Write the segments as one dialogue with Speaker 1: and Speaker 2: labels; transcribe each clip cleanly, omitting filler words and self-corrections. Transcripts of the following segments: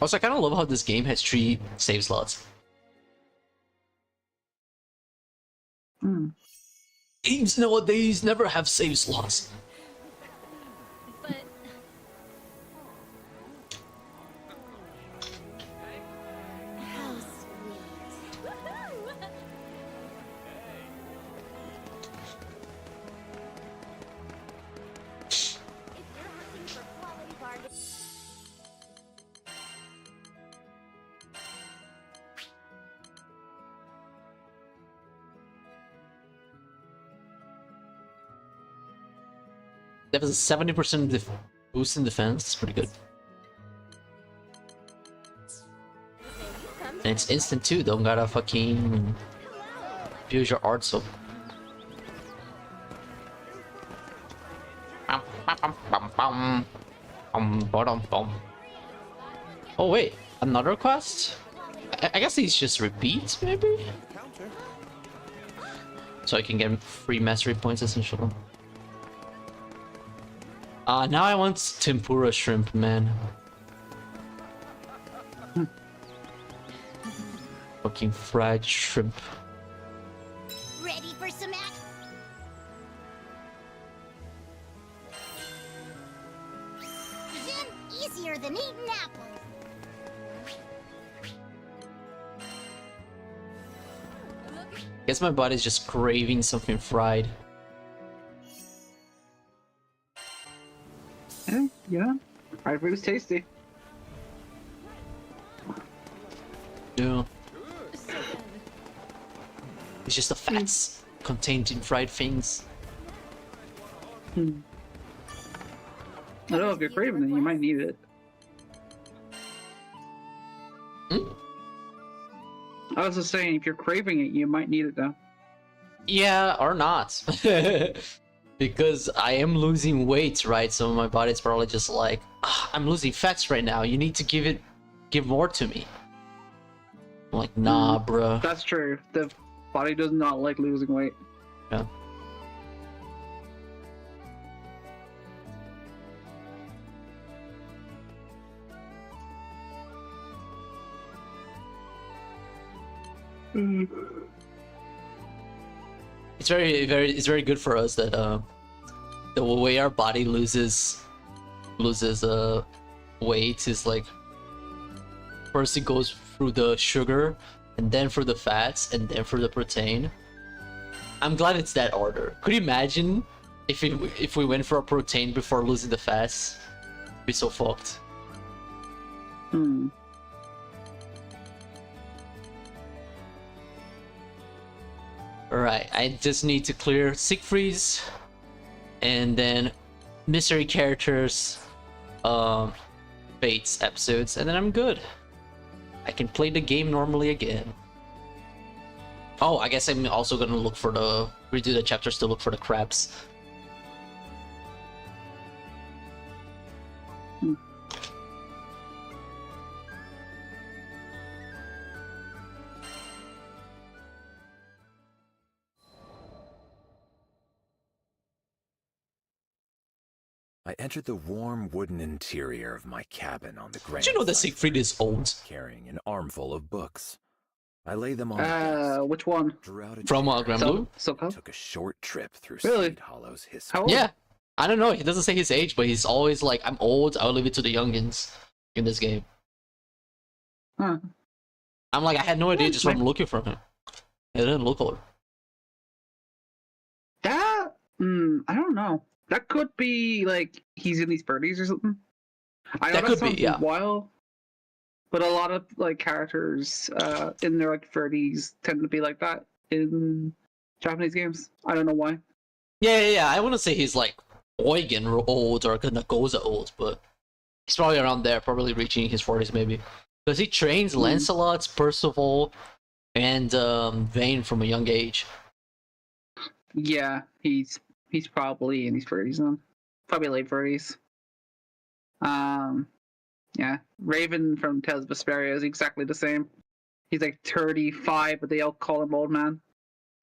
Speaker 1: Also, I kind of love how this game has 3 save slots. Games nowadays never have save slots.
Speaker 2: But how sweet. If you're looking for quality bargains.
Speaker 1: That was a 70% boost in defense. It's pretty good. And it's instant too. Don't gotta fucking use your art so. Oh wait, another quest? I guess these just repeat, maybe? So I can get free mastery points essentially. Now I want tempura shrimp, man. Fucking fried shrimp.
Speaker 2: Ready for some action? Easier than eating apples.
Speaker 1: Guess my body's just craving something fried.
Speaker 3: Yeah, fried food is tasty.
Speaker 1: Yeah. It's just the fats contained in fried things.
Speaker 3: I don't know, if you're craving it, you might need it. I was just saying, if you're craving it, you might need it though.
Speaker 1: Yeah, or not. Because I am losing weight, right? So my body's probably just like, I'm losing fats right now. You need to give more to me. I'm like, nah, bruh.
Speaker 3: That's true. The body does not like losing weight.
Speaker 1: Yeah. It's very good for us that the way our body loses weight is like first it goes through the sugar and then for the fats and then for the protein. I'm glad it's that order. Could you imagine if we went for a protein before losing the fats? It'd be so fucked. Alright, I just need to clear Siegfried's and then mystery characters Fates episodes, and then I'm good. I can play the game normally again. Oh, I guess I'm also gonna look for redo the chapters to look for the crabs.
Speaker 4: I entered the warm wooden interior of my cabin on the Grand.
Speaker 1: Did you know that Siegfried is old?
Speaker 4: Carrying an armful of books. I lay them on the desk,
Speaker 3: Which one?
Speaker 4: drew out a
Speaker 1: From
Speaker 4: chair,
Speaker 1: Grand Blue?
Speaker 4: took a short trip through
Speaker 3: Really?
Speaker 4: Sleet Hollow's history.
Speaker 3: How old?
Speaker 1: Yeah. I don't know, he doesn't say his age, but he's always like, I'm old, I'll leave it to the youngins in this game.
Speaker 3: Huh.
Speaker 1: I'm like, I had no idea just from looking for him. It didn't look old.
Speaker 3: That? I don't know. That could be like he's in these 30s or something. I know
Speaker 1: That could be,
Speaker 3: sounds
Speaker 1: yeah.
Speaker 3: wild, but a lot of like characters in their like 30s tend to be like that in Japanese games. I don't know why.
Speaker 1: Yeah. I wouldn't say he's like Eugen old or Nagoza old, but he's probably around there, probably reaching his 40s maybe. Because he trains Lancelot, Percival, and Vayne from a young age.
Speaker 3: Yeah, he's probably in his 30s then. Probably late 30s. Yeah. Raven from Tales of Vesperia is exactly the same. He's like 35, but they all call him old man.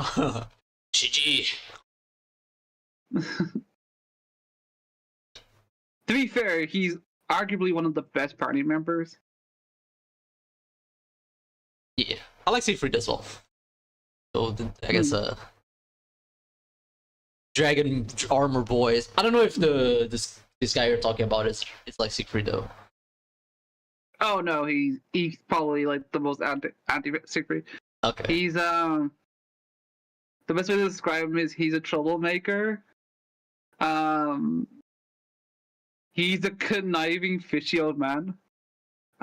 Speaker 1: GG.
Speaker 3: To be fair, he's arguably one of the best party members.
Speaker 1: I like Siegfried as well. So I guess Dragon Armor Boys. I don't know if this guy you're talking about is like Siegfried though.
Speaker 3: Oh no, he's probably like the most anti Siegfried.
Speaker 1: Okay.
Speaker 3: He's the best way to describe him is he's a troublemaker. He's a conniving, fishy old man.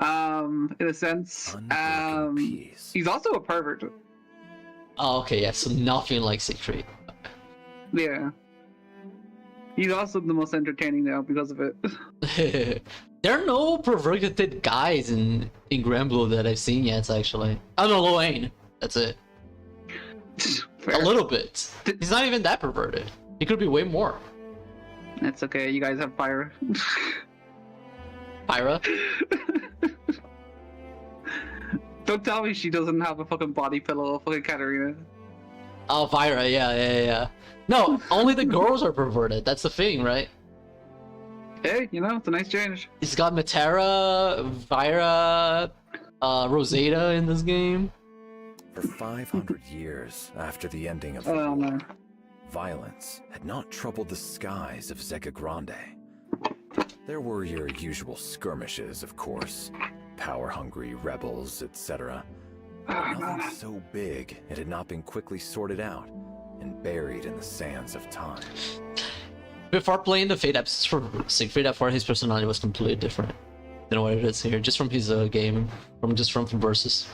Speaker 3: In a sense.
Speaker 4: Unbroken peace.
Speaker 3: He's also a pervert.
Speaker 1: Oh, okay, yeah. So nothing like Siegfried.
Speaker 3: Yeah. He's also the most entertaining now because of it.
Speaker 1: There are no perverted guys in Granblue that I've seen yet. Actually, I don't know Lorraine. That's it.
Speaker 3: Fair.
Speaker 1: A little bit. He's not even that perverted. He could be way more.
Speaker 3: That's okay. You guys have fire.
Speaker 1: Pyra.
Speaker 3: Don't tell me she doesn't have a fucking body pillow, fucking Katarina.
Speaker 1: Oh, Pyra. Yeah. No, only the girls are perverted. That's the thing, right?
Speaker 3: Hey, you know, it's a nice change.
Speaker 1: He's got Matera, Vyra, Rosetta in this game.
Speaker 4: For 500 years after the ending of the
Speaker 3: Oh
Speaker 4: war,
Speaker 3: man.
Speaker 4: violence had not troubled the skies of Zeka Grande. There were your usual skirmishes, of course, power-hungry rebels, etc. But nothing so big it had not been quickly sorted out and buried in the sands of time.
Speaker 1: Before playing the Fate episodes for Siegfried, I thought his personality was completely different than what it is here, just from his game, from Versus.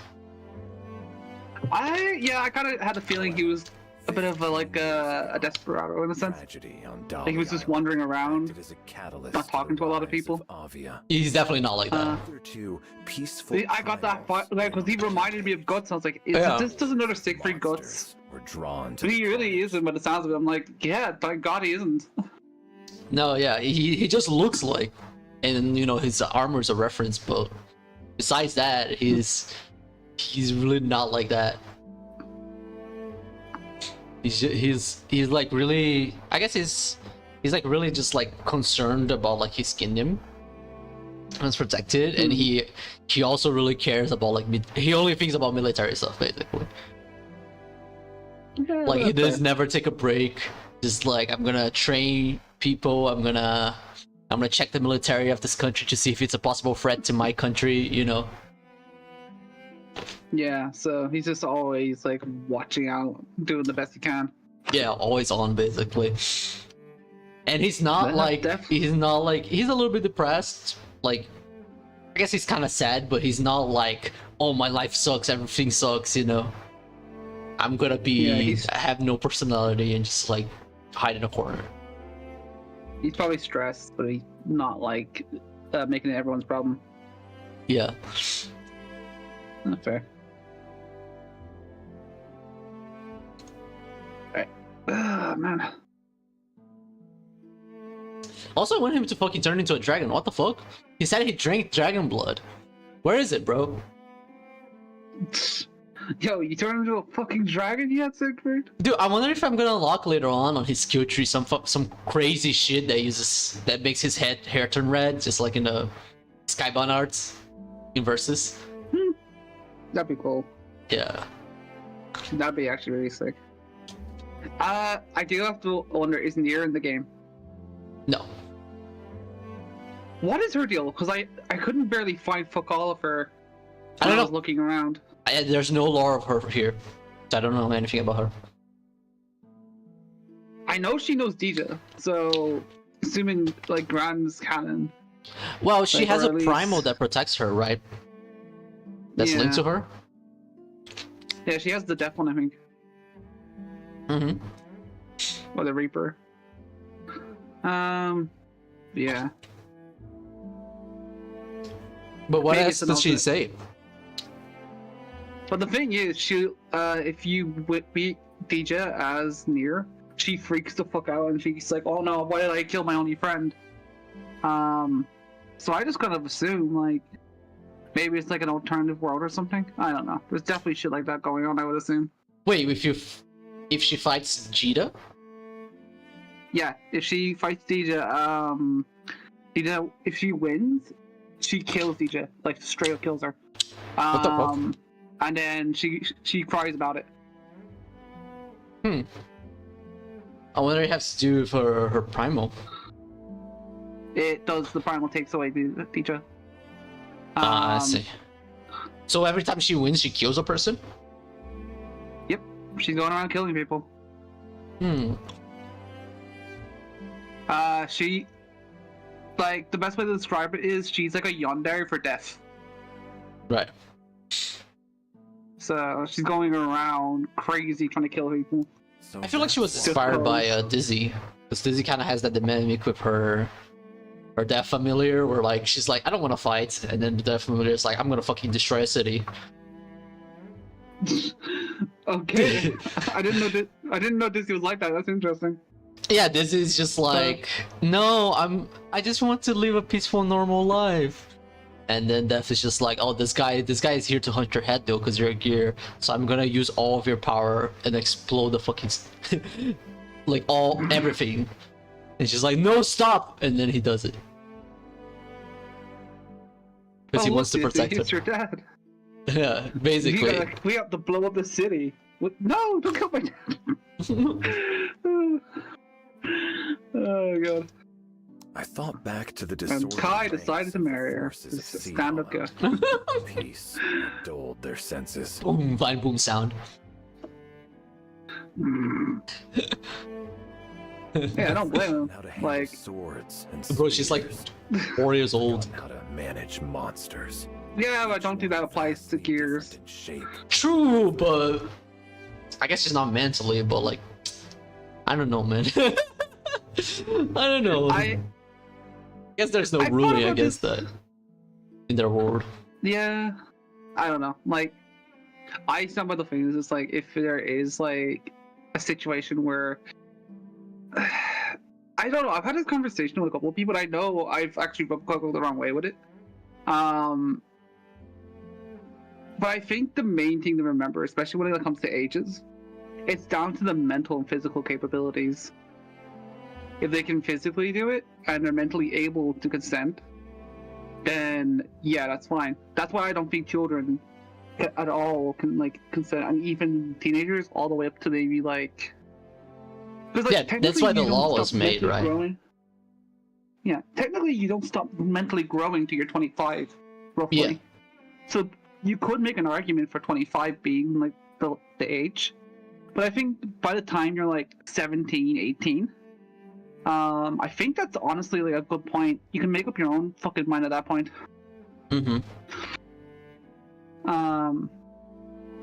Speaker 3: I kind of had a feeling he was a bit of a desperado in a sense.
Speaker 4: Tragedy on
Speaker 3: Like he was just
Speaker 4: Dali
Speaker 3: wandering
Speaker 4: Island
Speaker 3: around,
Speaker 4: acted as a catalyst
Speaker 3: not talking to a lot of
Speaker 4: the rise
Speaker 3: people.
Speaker 4: Avia.
Speaker 1: He's definitely not like that.
Speaker 4: Other two peaceful
Speaker 3: I got that
Speaker 4: primals
Speaker 3: like because he reminded me of Guts. I was like, is
Speaker 1: Yeah.
Speaker 3: this just another Siegfried Guts?
Speaker 4: monsters were drawn to
Speaker 3: But he
Speaker 4: the
Speaker 3: really
Speaker 4: flames.
Speaker 3: isn't. By the sounds of it, I'm like, yeah, thank God he isn't.
Speaker 1: No, yeah, he just looks like, and you know his armor is a reference, but besides that, he's really not like that. He's like really, I guess he's like really just like concerned about like his kingdom and it's protected, and he also really cares about like he only thinks about military stuff basically.
Speaker 3: Yeah,
Speaker 1: Like he
Speaker 3: that's
Speaker 1: does never take a break. Just like I'm gonna train people. I'm gonna check the military of this country to see if it's a possible threat to my country. You know.
Speaker 3: Yeah, so he's just always like watching out, doing the best he can.
Speaker 1: Yeah, always on basically. And he's not
Speaker 3: That-
Speaker 1: like
Speaker 3: def-
Speaker 1: he's a little bit depressed. Like I guess he's kind of sad, but he's not like, oh my life sucks, everything sucks. You know. I'm gonna be have no personality and just like hide in a corner.
Speaker 3: He's probably stressed, but he's not like making it everyone's problem.
Speaker 1: Yeah.
Speaker 3: Not fair. Alright. Man.
Speaker 1: Also, I want him to fucking turn into a dragon. What the fuck? He said he drank dragon blood. Where is it, bro?
Speaker 3: Yo, you turn into a fucking dragon yet, Siegfried?
Speaker 1: Dude, I wonder if I'm gonna unlock later on his skill tree some crazy shit that makes his hair turn red, just like in the Skybound arts in Versus.
Speaker 3: That'd be cool.
Speaker 1: Yeah.
Speaker 3: That'd be actually really sick. I do have to wonder, is Nier in the game?
Speaker 1: No.
Speaker 3: What is her deal? Because I couldn't barely find fuck all of her
Speaker 1: I
Speaker 3: when
Speaker 1: don't
Speaker 3: I
Speaker 1: know.
Speaker 3: was looking around.
Speaker 1: There's no lore of her here, so I don't know anything about her.
Speaker 3: I know she knows Dija, so assuming like Grand's canon.
Speaker 1: Well, she
Speaker 3: Like,
Speaker 1: has
Speaker 3: or
Speaker 1: a
Speaker 3: at least-
Speaker 1: primal that protects her, right? That's linked to her.
Speaker 3: Yeah, she has the death one, I think,
Speaker 1: Mm-hmm.
Speaker 3: or the Reaper. Yeah.
Speaker 1: But what
Speaker 3: Maybe
Speaker 1: else
Speaker 3: it's
Speaker 1: does she
Speaker 3: an
Speaker 1: say?
Speaker 3: But the thing is, she if you beat Dija as Nier, she freaks the fuck out and she's like, "Oh no, why did I kill my only friend?" So I just kind of assume like maybe it's like an alternative world or something. I don't know. There's definitely shit like that going on, I would assume.
Speaker 1: Wait, if she fights Jita?
Speaker 3: Yeah, if she fights Dija, Dija, if she wins, she kills Dija, like straight up kills her.
Speaker 1: What the fuck?
Speaker 3: and then she cries about it.
Speaker 1: I wonder if it has to do with her primal.
Speaker 3: It does. The primal takes away the teacher.
Speaker 1: I see. So every time she wins, she kills a person?
Speaker 3: Yep, she's going around killing people. She, like, the best way to describe it is she's like a yandere for death.
Speaker 1: Right.
Speaker 3: So she's going around crazy trying to kill people.
Speaker 4: So
Speaker 1: I feel like she was
Speaker 4: that's
Speaker 1: inspired by
Speaker 3: close.
Speaker 1: Dizzy. Because Dizzy kind of has that dynamic with her death familiar, where like she's like, I don't want to fight, and then the death familiar is like, I'm gonna fucking destroy a city.
Speaker 3: Okay, I didn't know Disney was like that. That's interesting.
Speaker 1: Yeah, Dizzy is just like, no, I just want to live a peaceful, normal life. And then Death is just like, oh, this guy is here to hunt your head though, because you're a gear. So I'm gonna use all of your power and explode the fucking, like everything. And she's like, no, stop! And then he does it. Because he wants to protect her.
Speaker 3: It's your dad.
Speaker 1: Yeah, basically.
Speaker 3: We have to blow up the city. No, don't kill my dad. Oh god.
Speaker 4: I thought back to the
Speaker 3: And
Speaker 4: disordered
Speaker 3: Kai
Speaker 4: ranks
Speaker 3: decided to
Speaker 4: of the
Speaker 3: marry her.
Speaker 4: forces of Sea
Speaker 3: Stand-up
Speaker 4: Hollow.
Speaker 3: guy.
Speaker 4: Peace dulled their senses.
Speaker 1: Boom, fine boom sound.
Speaker 3: Yeah, I don't blame him.
Speaker 4: How to handle
Speaker 3: Like,
Speaker 4: swords and
Speaker 1: Bro, she's like
Speaker 4: spears.
Speaker 1: 4 years old.
Speaker 4: How to manage monsters.
Speaker 3: yeah, but I don't think that applies to Gears.
Speaker 4: Different in shape.
Speaker 1: True, but I guess she's not mentally, but like, I don't know, man. I don't know. I guess there's no
Speaker 3: I thought
Speaker 1: ruling
Speaker 3: about
Speaker 1: against
Speaker 3: this-
Speaker 1: that in their world.
Speaker 3: Yeah, I don't know. Like, some of the things is like, if there is like a situation where I don't know. I've had this conversation with a couple of people. I know I've actually go the wrong way with it. But I think the main thing to remember, especially when it comes to ages, it's down to the mental and physical capabilities. If they can physically do it and they're mentally able to consent, then yeah, that's fine. That's why I don't think children at all can like consent, and even teenagers all the way up to maybe like. 'Cause, like,
Speaker 1: Yeah, that's
Speaker 3: technically
Speaker 1: why the
Speaker 3: you don't
Speaker 1: law was
Speaker 3: stop
Speaker 1: made,
Speaker 3: mentally
Speaker 1: right?
Speaker 3: growing. Yeah, technically you don't stop mentally growing till you're 25, roughly.
Speaker 1: Yeah.
Speaker 3: So you could make an argument for 25 being like the age, but I think by the time you're like 17, 18, I think that's honestly like a good point. You can make up your own fucking mind at that point.
Speaker 1: Mm-hmm.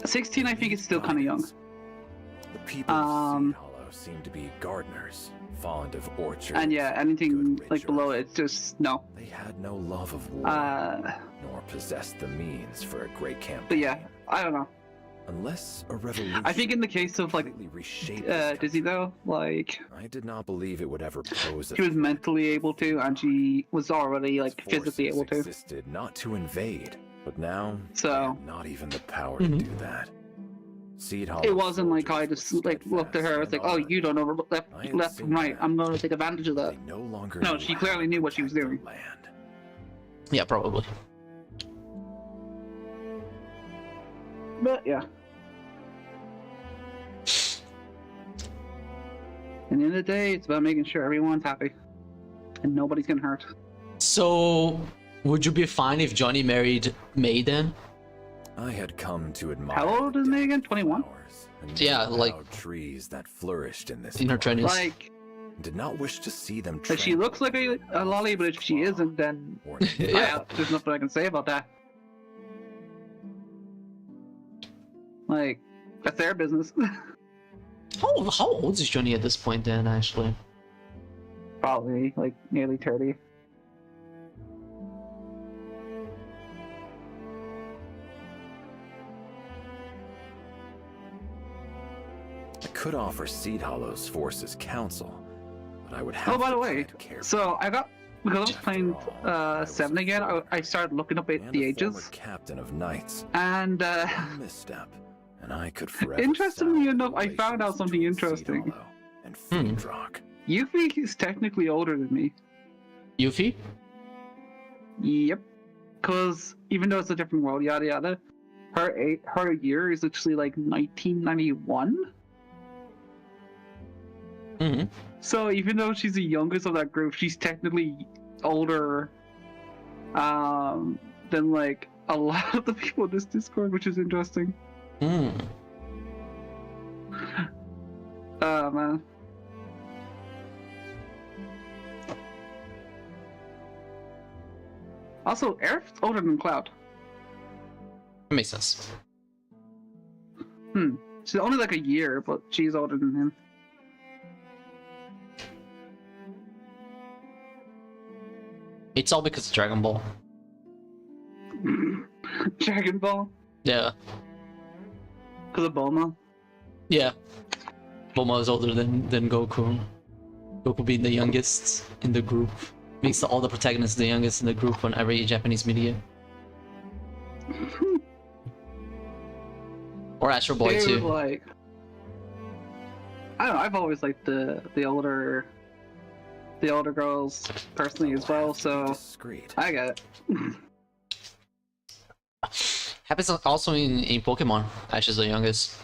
Speaker 3: 16, I think, is still kind of young.
Speaker 4: The people of Sea Hollow seem to be gardeners, fond of orchards.
Speaker 3: And yeah, anything
Speaker 4: good
Speaker 3: like below
Speaker 4: rituals.
Speaker 3: it's just no.
Speaker 4: They had no love of war, nor possessed the means for a great campaign.
Speaker 3: But yeah, I don't know.
Speaker 4: Unless a revolution.
Speaker 3: I think in the case of like
Speaker 4: completely reshaped this
Speaker 3: Dizzy
Speaker 4: country,
Speaker 3: though, like
Speaker 4: I did not believe it would ever pose a
Speaker 3: she was
Speaker 4: threat.
Speaker 3: mentally able to, and she was already like
Speaker 4: Its
Speaker 3: physically
Speaker 4: forces
Speaker 3: able to.
Speaker 4: existed not to invade, but now
Speaker 3: So-
Speaker 4: they have not even the power
Speaker 1: Mhm.
Speaker 4: to do that. Seed Hollow
Speaker 3: It wasn't like I
Speaker 4: soldiers
Speaker 3: just
Speaker 4: were
Speaker 3: like looked at her. It's like,
Speaker 4: steadfast
Speaker 3: oh,
Speaker 4: and
Speaker 3: you don't know
Speaker 4: I had
Speaker 3: left
Speaker 4: seen
Speaker 3: and right.
Speaker 4: that.
Speaker 3: I'm gonna take advantage of that.
Speaker 4: They no longer
Speaker 3: No,
Speaker 4: knew
Speaker 3: she
Speaker 4: how
Speaker 3: clearly
Speaker 4: to
Speaker 3: knew what she was
Speaker 4: protect their
Speaker 3: doing.
Speaker 4: land.
Speaker 1: Yeah, probably.
Speaker 3: But yeah. And the end of the day, it's about making sure everyone's happy and nobody's getting hurt.
Speaker 1: So, would you be fine if Johnny married May then?
Speaker 4: I had come to admire.
Speaker 3: How old
Speaker 4: the
Speaker 3: is May again?
Speaker 4: delicate
Speaker 3: 21?
Speaker 4: flowers and
Speaker 1: Yeah,
Speaker 4: the
Speaker 1: like-
Speaker 4: proud trees that flourished in this
Speaker 1: In her
Speaker 4: forest.
Speaker 1: 20s.
Speaker 3: Like,
Speaker 4: Did not wish to see them.
Speaker 3: if she looks like a lolly, but if she isn't, then
Speaker 1: Yeah.
Speaker 3: there's nothing I can say about that. Like, that's their business.
Speaker 1: How old is Johnny at this point then, actually?
Speaker 3: Probably like nearly 30.
Speaker 4: I could offer Seed Hollow's forces counsel, but I would have.
Speaker 3: Oh, by the
Speaker 4: to
Speaker 3: way,
Speaker 4: tread carefully.
Speaker 3: so I got, because I was
Speaker 4: After
Speaker 3: playing
Speaker 4: all, I was
Speaker 3: 7 again, I started looking up
Speaker 4: and
Speaker 3: at
Speaker 4: a
Speaker 3: the
Speaker 4: former
Speaker 3: ages,
Speaker 4: captain of knights.
Speaker 3: and
Speaker 4: One misstep, and I could forever.
Speaker 3: Interestingly
Speaker 4: sour
Speaker 3: enough, I found out
Speaker 4: relations
Speaker 3: something
Speaker 4: between Seed
Speaker 3: interesting.
Speaker 4: Hollow and
Speaker 1: Hmm.
Speaker 4: Fiendrock.
Speaker 3: Yuffie is technically older than me.
Speaker 1: Yuffie?
Speaker 3: Yep. Because even though it's a different world, yada yada, her year is actually like 1991.
Speaker 1: Mm-hmm.
Speaker 3: So even though she's the youngest of that group, she's technically older than like a lot of the people in this Discord, which is interesting.
Speaker 1: Mm.
Speaker 3: Oh man. Also, Aerith's older than Cloud.
Speaker 1: That makes sense.
Speaker 3: She's only like a year, but she's older than him.
Speaker 1: It's all because of Dragon Ball.
Speaker 3: Dragon Ball?
Speaker 1: Yeah.
Speaker 3: Because of Bulma?
Speaker 1: Yeah. Bulma is older than Goku. Goku being the youngest in the group. Makes all the protagonists the youngest in the group on every Japanese media. Or Astro Boy
Speaker 3: They
Speaker 1: too.
Speaker 3: were like, I don't know, I've always liked the older girls personally as well, so
Speaker 4: Discreet.
Speaker 3: I get it.
Speaker 1: Happens also in Pokemon. Ash is the youngest.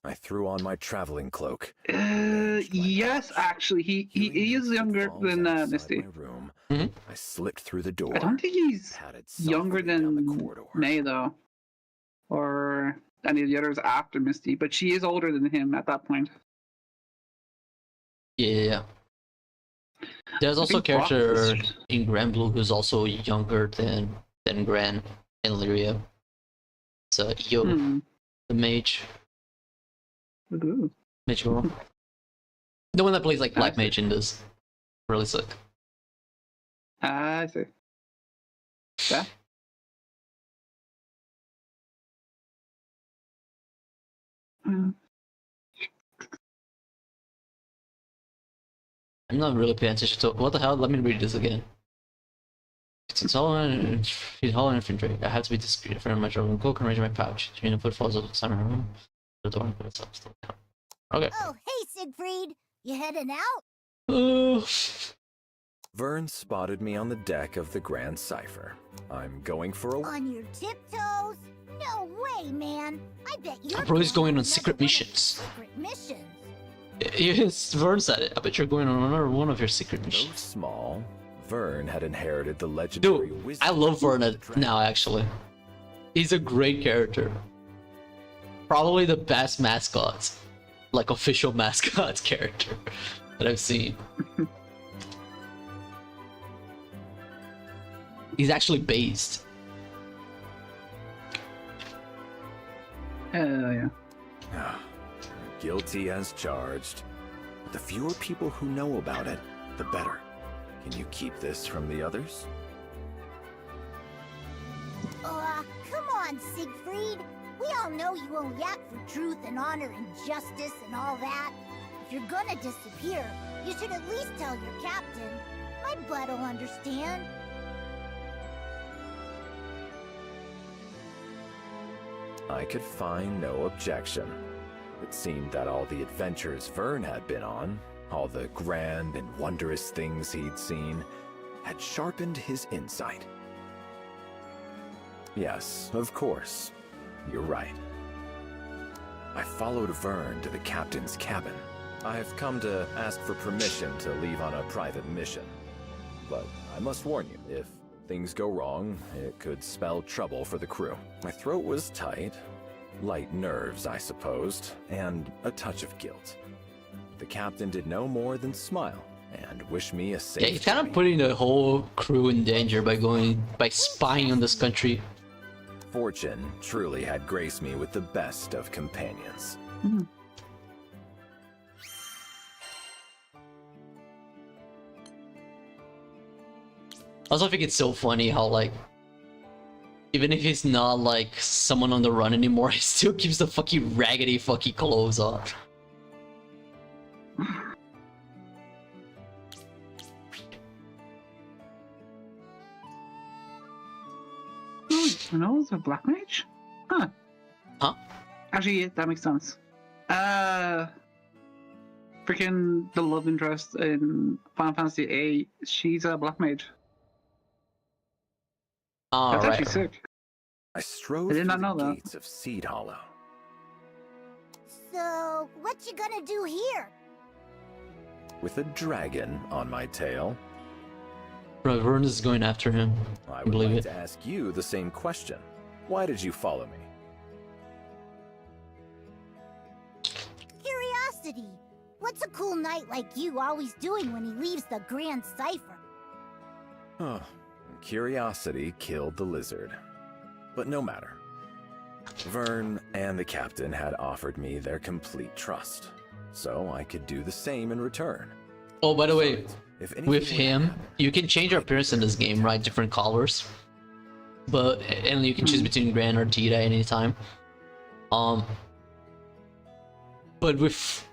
Speaker 4: I threw on my traveling cloak.
Speaker 3: Yes, actually, he is younger than Misty.
Speaker 4: Room.
Speaker 1: Mhm.
Speaker 4: I slipped through the door.
Speaker 3: I don't think he's
Speaker 4: padded
Speaker 3: younger
Speaker 4: softly down the
Speaker 3: than
Speaker 4: corridor.
Speaker 3: May though, or any of the others after Misty, but she is older than him at that point.
Speaker 1: Yeah. There's
Speaker 3: I
Speaker 1: also a
Speaker 3: think Brock
Speaker 1: character
Speaker 3: is-
Speaker 1: in Grand Blue who's also younger than Gran and Lyria. It's Io, the mage.
Speaker 3: Ooh.
Speaker 1: Mage girl. The one that plays like Black Mage in this. Really sick.
Speaker 3: I see. Yeah. Mm.
Speaker 1: I'm not really paying attention to what the hell. Let me read this again. It's all in infantry. I have to be discreet. If I my traveling cloak and arrange my pouch. You know, put falls of the summer room. The door and put it up still. Okay.
Speaker 2: Oh, hey, Siegfried. You heading out?
Speaker 4: Vern spotted me on the deck of the Grand Cipher. I'm going for a...
Speaker 2: On your tiptoes? No way, man. I bet you're
Speaker 1: Bro's going on
Speaker 2: another
Speaker 1: secret
Speaker 2: one of
Speaker 1: missions.
Speaker 2: your Secret missions.
Speaker 1: Yes, Vern said it. I bet you're going on another one of your secret
Speaker 4: Though
Speaker 1: missions.
Speaker 4: small, Vern had inherited the legendary
Speaker 1: Dude,
Speaker 4: wisdom
Speaker 1: I love Vern
Speaker 4: of the dragon.
Speaker 1: now, actually. He's a great character. Probably the best mascot. Like, official mascot character that I've seen. He's actually based.
Speaker 3: Yeah.
Speaker 4: Guilty as charged. The fewer people who know about it, the better. Can you keep this from the others?
Speaker 2: Come on, Siegfried. We all know you won't yak for truth and honor and justice and all that. If you're gonna disappear, you should at least tell your captain. My butt'll understand.
Speaker 4: I could find no objection. It seemed that all the adventures Vern had been on, all the grand and wondrous things he'd seen, had sharpened his insight. Yes, of course. You're right. I followed Vern to the captain's cabin. I've come to ask for permission to leave on a private mission. But I must warn you, if things go wrong, it could spell trouble for the crew. My throat was tight, light nerves, I supposed, and a touch of guilt. The captain did no more than smile and wish me a safe
Speaker 1: Yeah, he's kind of
Speaker 4: journey.
Speaker 1: putting the whole crew in danger by spying on this country.
Speaker 4: Fortune truly had graced me with the best of companions.
Speaker 1: Also, I think it's so funny how, like, even if he's not, like, someone on the run anymore, he still keeps the fucking raggedy fucking clothes on.
Speaker 3: Oh, no, it's a black mage? Huh.
Speaker 1: Huh?
Speaker 3: Actually, yeah, that makes sense. Freaking the love interest in Final Fantasy VIII, she's a black mage.
Speaker 1: Oh,
Speaker 3: That's
Speaker 1: right.
Speaker 3: actually sick.
Speaker 4: I strode
Speaker 3: I did
Speaker 4: through
Speaker 3: not
Speaker 4: the
Speaker 3: know that.
Speaker 4: gates of Seed Hollow.
Speaker 2: So, what you gonna do here?
Speaker 4: With a dragon on my tail,
Speaker 1: Bro, Vern is going after him.
Speaker 4: I
Speaker 1: I
Speaker 4: would
Speaker 1: believe
Speaker 4: like
Speaker 1: it.
Speaker 4: to ask you the same question. Why did you follow me?
Speaker 2: Curiosity. What's a cool knight like you always doing when he leaves the Grand Cipher?
Speaker 4: Oh, curiosity killed the lizard. But no matter. Vern and the captain had offered me their complete trust, so I could do the same in return.
Speaker 1: Oh, by the way,
Speaker 4: If
Speaker 1: with
Speaker 4: anything were to
Speaker 1: him,
Speaker 4: happen,
Speaker 1: you can change your appearance in this game, right? Different colors. But and you can choose between Gran or Tita anytime. But with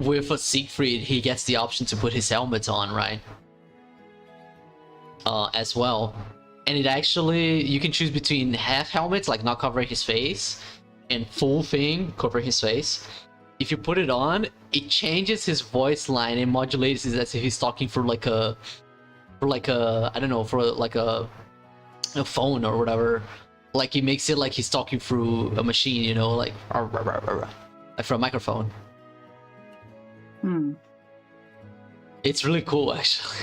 Speaker 1: a Siegfried, he gets the option to put his helmet on, right? As well. And it actually, you can choose between half helmets, like not covering his face, and full thing covering his face. If you put it on, it changes his voice line and modulates it as if he's talking for like a I don't know, for like a phone or whatever. Like he makes it like he's talking through a machine, you know, like for a microphone.
Speaker 3: Hmm.
Speaker 1: It's really cool actually.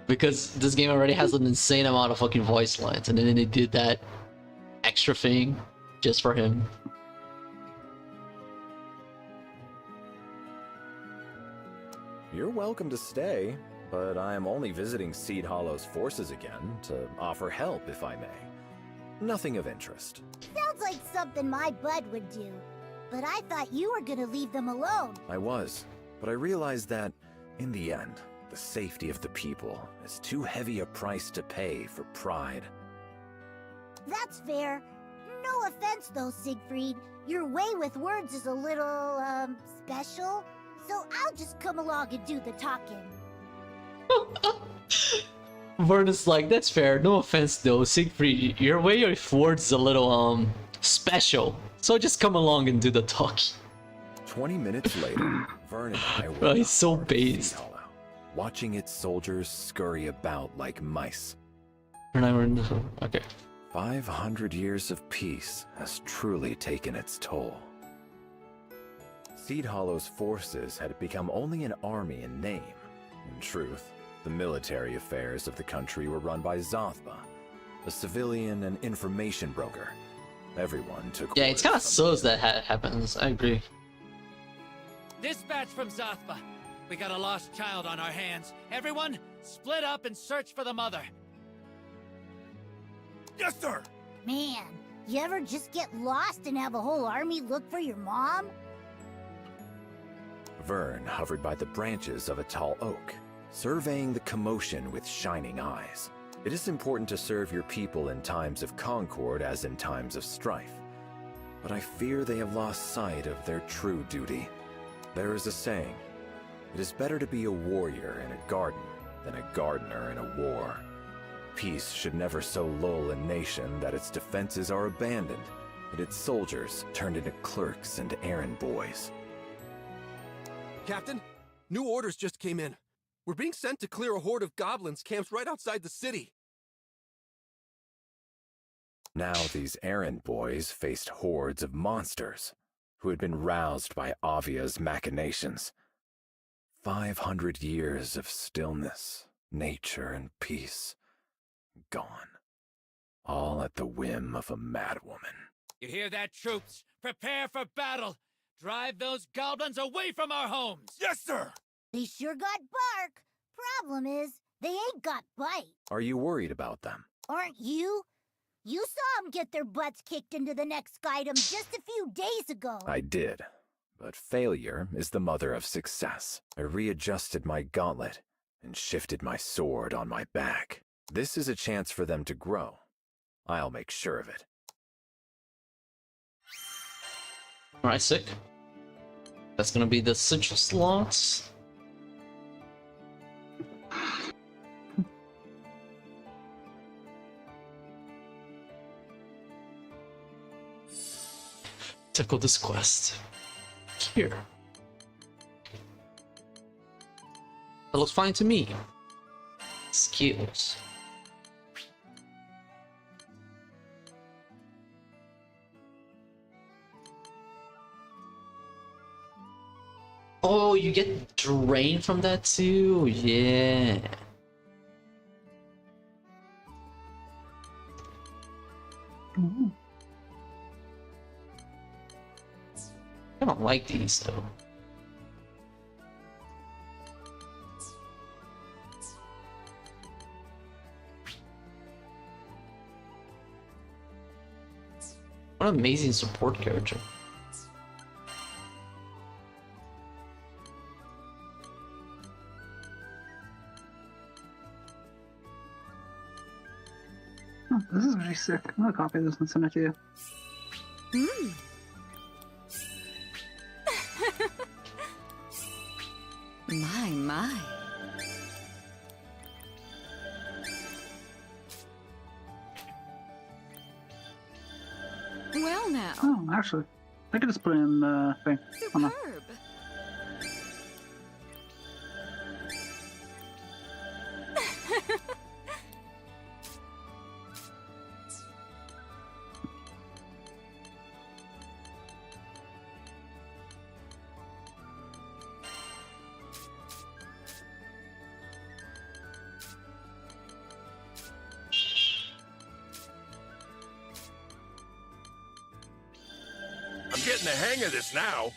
Speaker 1: Because this game already has an insane amount of fucking voice lines, and then they did that extra thing just for him.
Speaker 4: You're welcome to stay, but I am only visiting Seed Hollow's forces again to offer help if I may. Nothing of interest.
Speaker 2: Sounds like something my bud would do. But I thought you were gonna leave them alone.
Speaker 4: I was, but I realized that, in the end, the safety of the people is too heavy a price to pay for pride.
Speaker 2: That's fair. No offense though, Siegfried. Your way with words is a little, special. So I'll just come along and do the talking.
Speaker 1: Vern is like, that's fair, no offense though, Siegfried, your way of words is a little, special. So just come along and do the talking.
Speaker 4: 20 minutes later, Vern and I were
Speaker 1: Bro, he's
Speaker 4: in the
Speaker 1: so
Speaker 4: heart of Seed
Speaker 1: based.
Speaker 4: Hollow, watching its soldiers scurry about like mice.
Speaker 1: And I were in the... Okay.
Speaker 4: 500 years of peace has truly taken its toll. Seed Hollow's forces had become only an army in name. In truth, the military affairs of the country were run by Zothba, a civilian and information broker. Everyone took
Speaker 1: Yeah, it's
Speaker 4: orders
Speaker 1: kind of
Speaker 4: from
Speaker 1: sus that happens, I agree.
Speaker 5: Dispatch from Zothba. We got a lost child on our hands. Everyone, split up and search for the mother.
Speaker 4: Yes, sir!
Speaker 2: Man, you ever just get lost and have a whole army look for your mom?
Speaker 4: Vern hovered by the branches of a tall oak, surveying the commotion with shining eyes. It is important to serve your people in times of concord as in times of strife. But I fear they have lost sight of their true duty. There is a saying, it is better to be a warrior in a garden than a gardener in a war. Peace should never so lull a nation that its defenses are abandoned, and its soldiers turned into clerks and errand boys.
Speaker 6: Captain, new orders just came in. We're being sent to clear a horde of goblins camped right outside the city.
Speaker 4: Now these errand boys faced hordes of monsters who had been roused by Avia's machinations. 500 years of stillness, nature, and peace gone. All at the whim of a madwoman.
Speaker 5: You hear that, troops? Prepare for battle. Drive those goblins away from our homes.
Speaker 6: Yes, sir!
Speaker 2: They sure got bark. Problem is, they ain't got bite.
Speaker 4: Are you worried about them?
Speaker 2: Aren't you? You saw them get their butts kicked into the next Skydom just a few days ago.
Speaker 4: I did. But failure is the mother of success. I readjusted my gauntlet and shifted my sword on my back. This is a chance for them to grow. I'll make sure of it.
Speaker 1: Alright, sick. That's gonna be the central slots. Tackle this quest. Here. That looks fine to me. Oh, you get drained from that too? Yeah.
Speaker 3: Ooh.
Speaker 1: I don't like these though. What an amazing support character.
Speaker 3: Oh, this is really sick. I'm gonna copy this and send it to you.
Speaker 7: Hmm. My. Well now.
Speaker 3: Oh, actually, I could just put it in the thing. Hold on.
Speaker 7: Superb.
Speaker 8: I'm getting the hang of this now.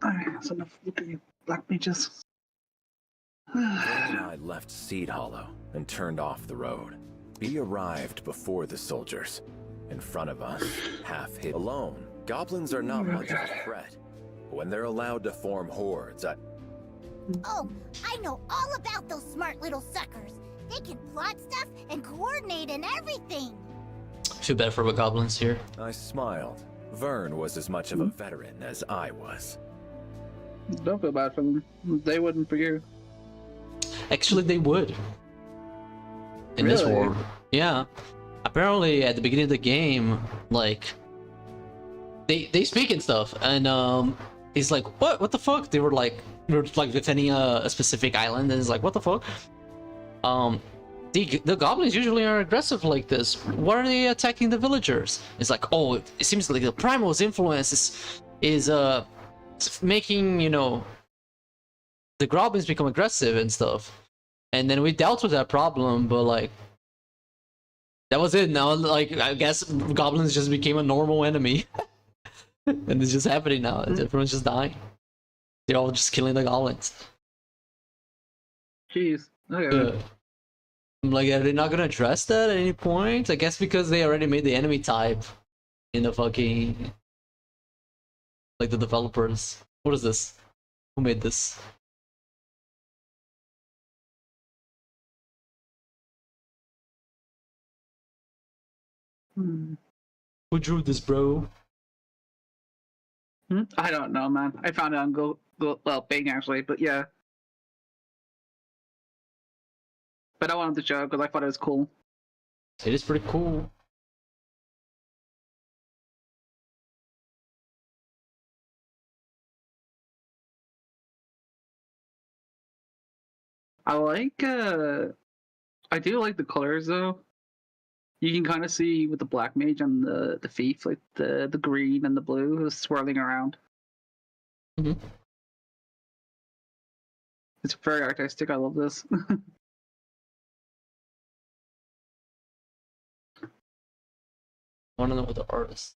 Speaker 3: Alright, that's enough looking at black mages.
Speaker 4: Vern and I left Seed Hollow and turned off the road. We arrived before the soldiers. In front of us, half hid. Alone, goblins are not much of a threat. When they're allowed to form hordes,
Speaker 2: Oh, I know all about those smart little suckers. They can plot stuff and coordinate and everything.
Speaker 1: Feel bad for the goblins here.
Speaker 4: I smiled. Vern was as much of a veteran as I was.
Speaker 3: Don't feel bad for them. They wouldn't for you.
Speaker 1: Actually, they would. In this
Speaker 3: Really?
Speaker 1: war. Yeah. Apparently, at the beginning of the game, like, they speak and stuff, and he's like, what the fuck? They were like defending a specific island, and it's like, what the fuck? The goblins usually are aggressive like this. Why are they attacking the villagers? It's like, oh, it seems like the primal's influence is making, you know, the goblins become aggressive and stuff. And then we dealt with that problem, but like, that was it. Now, like, I guess goblins just became a normal enemy. And it's just happening now. Everyone's just dying. They're all just killing the goblins.
Speaker 3: Jeez. Okay.
Speaker 1: I'm like, are they not gonna address that at any point? I guess because they already made the enemy type in the fucking, like, the developers. What is this? Who made this?
Speaker 3: Hmm.
Speaker 1: Who drew this, bro?
Speaker 3: I don't know, man. I found it on well, Bing actually, but yeah. But I wanted to show because I thought it was cool.
Speaker 1: It is pretty cool.
Speaker 3: I do like the colors though. You can kind of see with the black mage on the feet, like the green and the blue is swirling around.
Speaker 1: Mm-hmm.
Speaker 3: It's very artistic. I love this.
Speaker 1: I wanna know what the artist.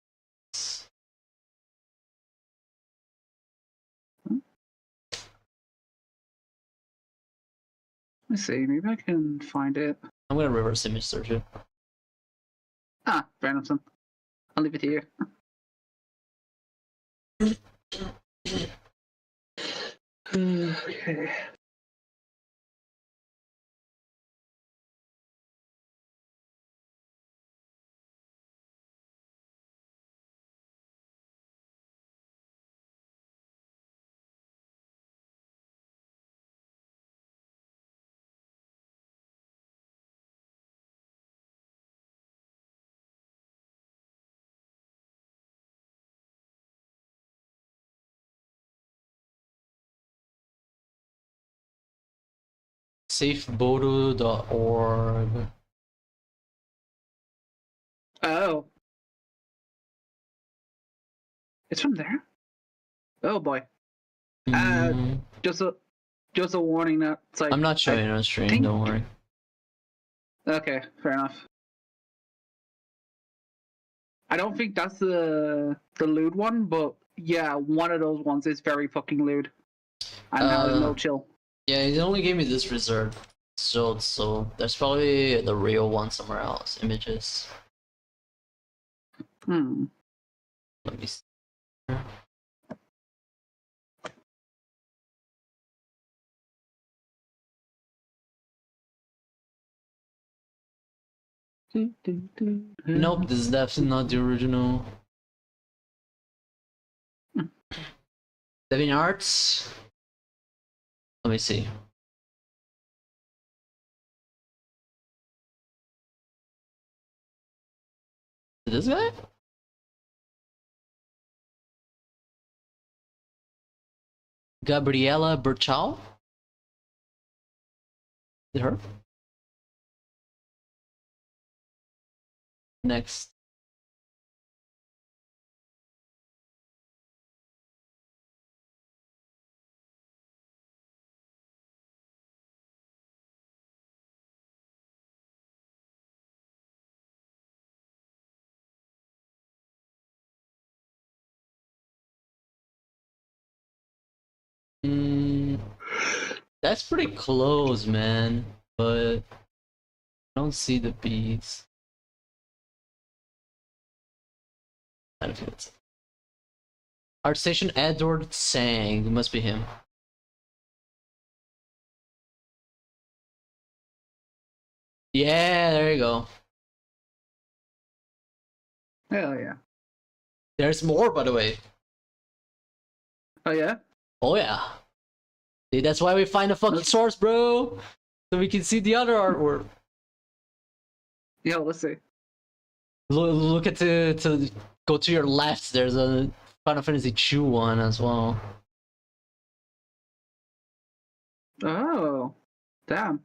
Speaker 3: Let me see. Maybe I can find it.
Speaker 1: I'm gonna reverse image search it.
Speaker 3: Ah, Randomson. I'll leave it here. Okay.
Speaker 1: Safebodo.org.
Speaker 3: Oh. It's from there? Oh boy.
Speaker 1: Mm,
Speaker 3: Just a warning that it's like
Speaker 1: I'm not showing you on stream,
Speaker 3: think-
Speaker 1: don't worry.
Speaker 3: Okay, fair enough. I don't think that's the lewd one, but yeah, one of those ones is very fucking lewd. And has no chill.
Speaker 1: Yeah, he only gave me this reserved so there's probably the real one somewhere else. Images.
Speaker 3: Hmm.
Speaker 1: Let me see. Nope, this is definitely not the original. Living Arts. Let me see. This guy? Gabriela Berchal? Is it her? Next. That's pretty close, man. But I don't see the beats. I don't think it's Art Station Edward Sang. It must be him. Yeah, there you go.
Speaker 3: Hell yeah.
Speaker 1: There's more, by the way.
Speaker 3: Oh yeah?
Speaker 1: Oh yeah. See, that's why we find a fucking source, bro. So we can see the other artwork.
Speaker 3: Yeah, let's see.
Speaker 1: Look at to go to your left. There's a Final Fantasy 2 one as well.
Speaker 3: Oh. Damn.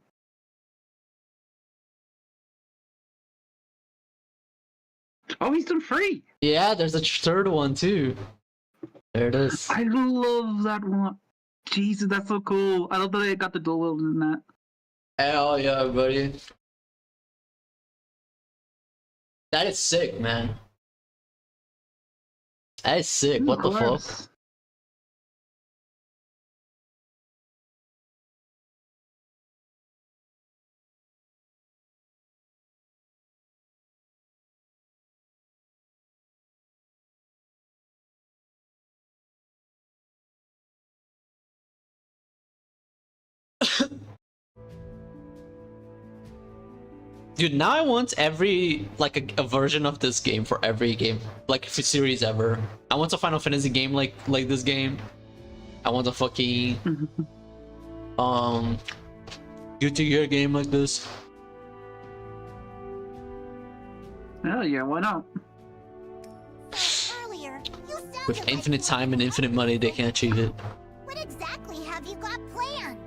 Speaker 3: Oh, he's done 3!
Speaker 1: Yeah, there's a third one too. There it is.
Speaker 3: I love that one. Jesus, that's so cool. I love that I got the dual wield in that.
Speaker 1: Hell yeah, buddy. That is sick, man. That is sick. What the fuck? Dude, now I want every like a version of this game for every game, like series ever. I want a Final Fantasy game like this game. I want a fucking Guilty Gear game like this.
Speaker 3: Hell yeah, why not?
Speaker 2: Earlier, you sounded
Speaker 1: With
Speaker 2: like
Speaker 1: infinite
Speaker 2: you
Speaker 1: time and
Speaker 2: were
Speaker 1: infinite money, they can achieve it.
Speaker 2: What exactly have you got planned?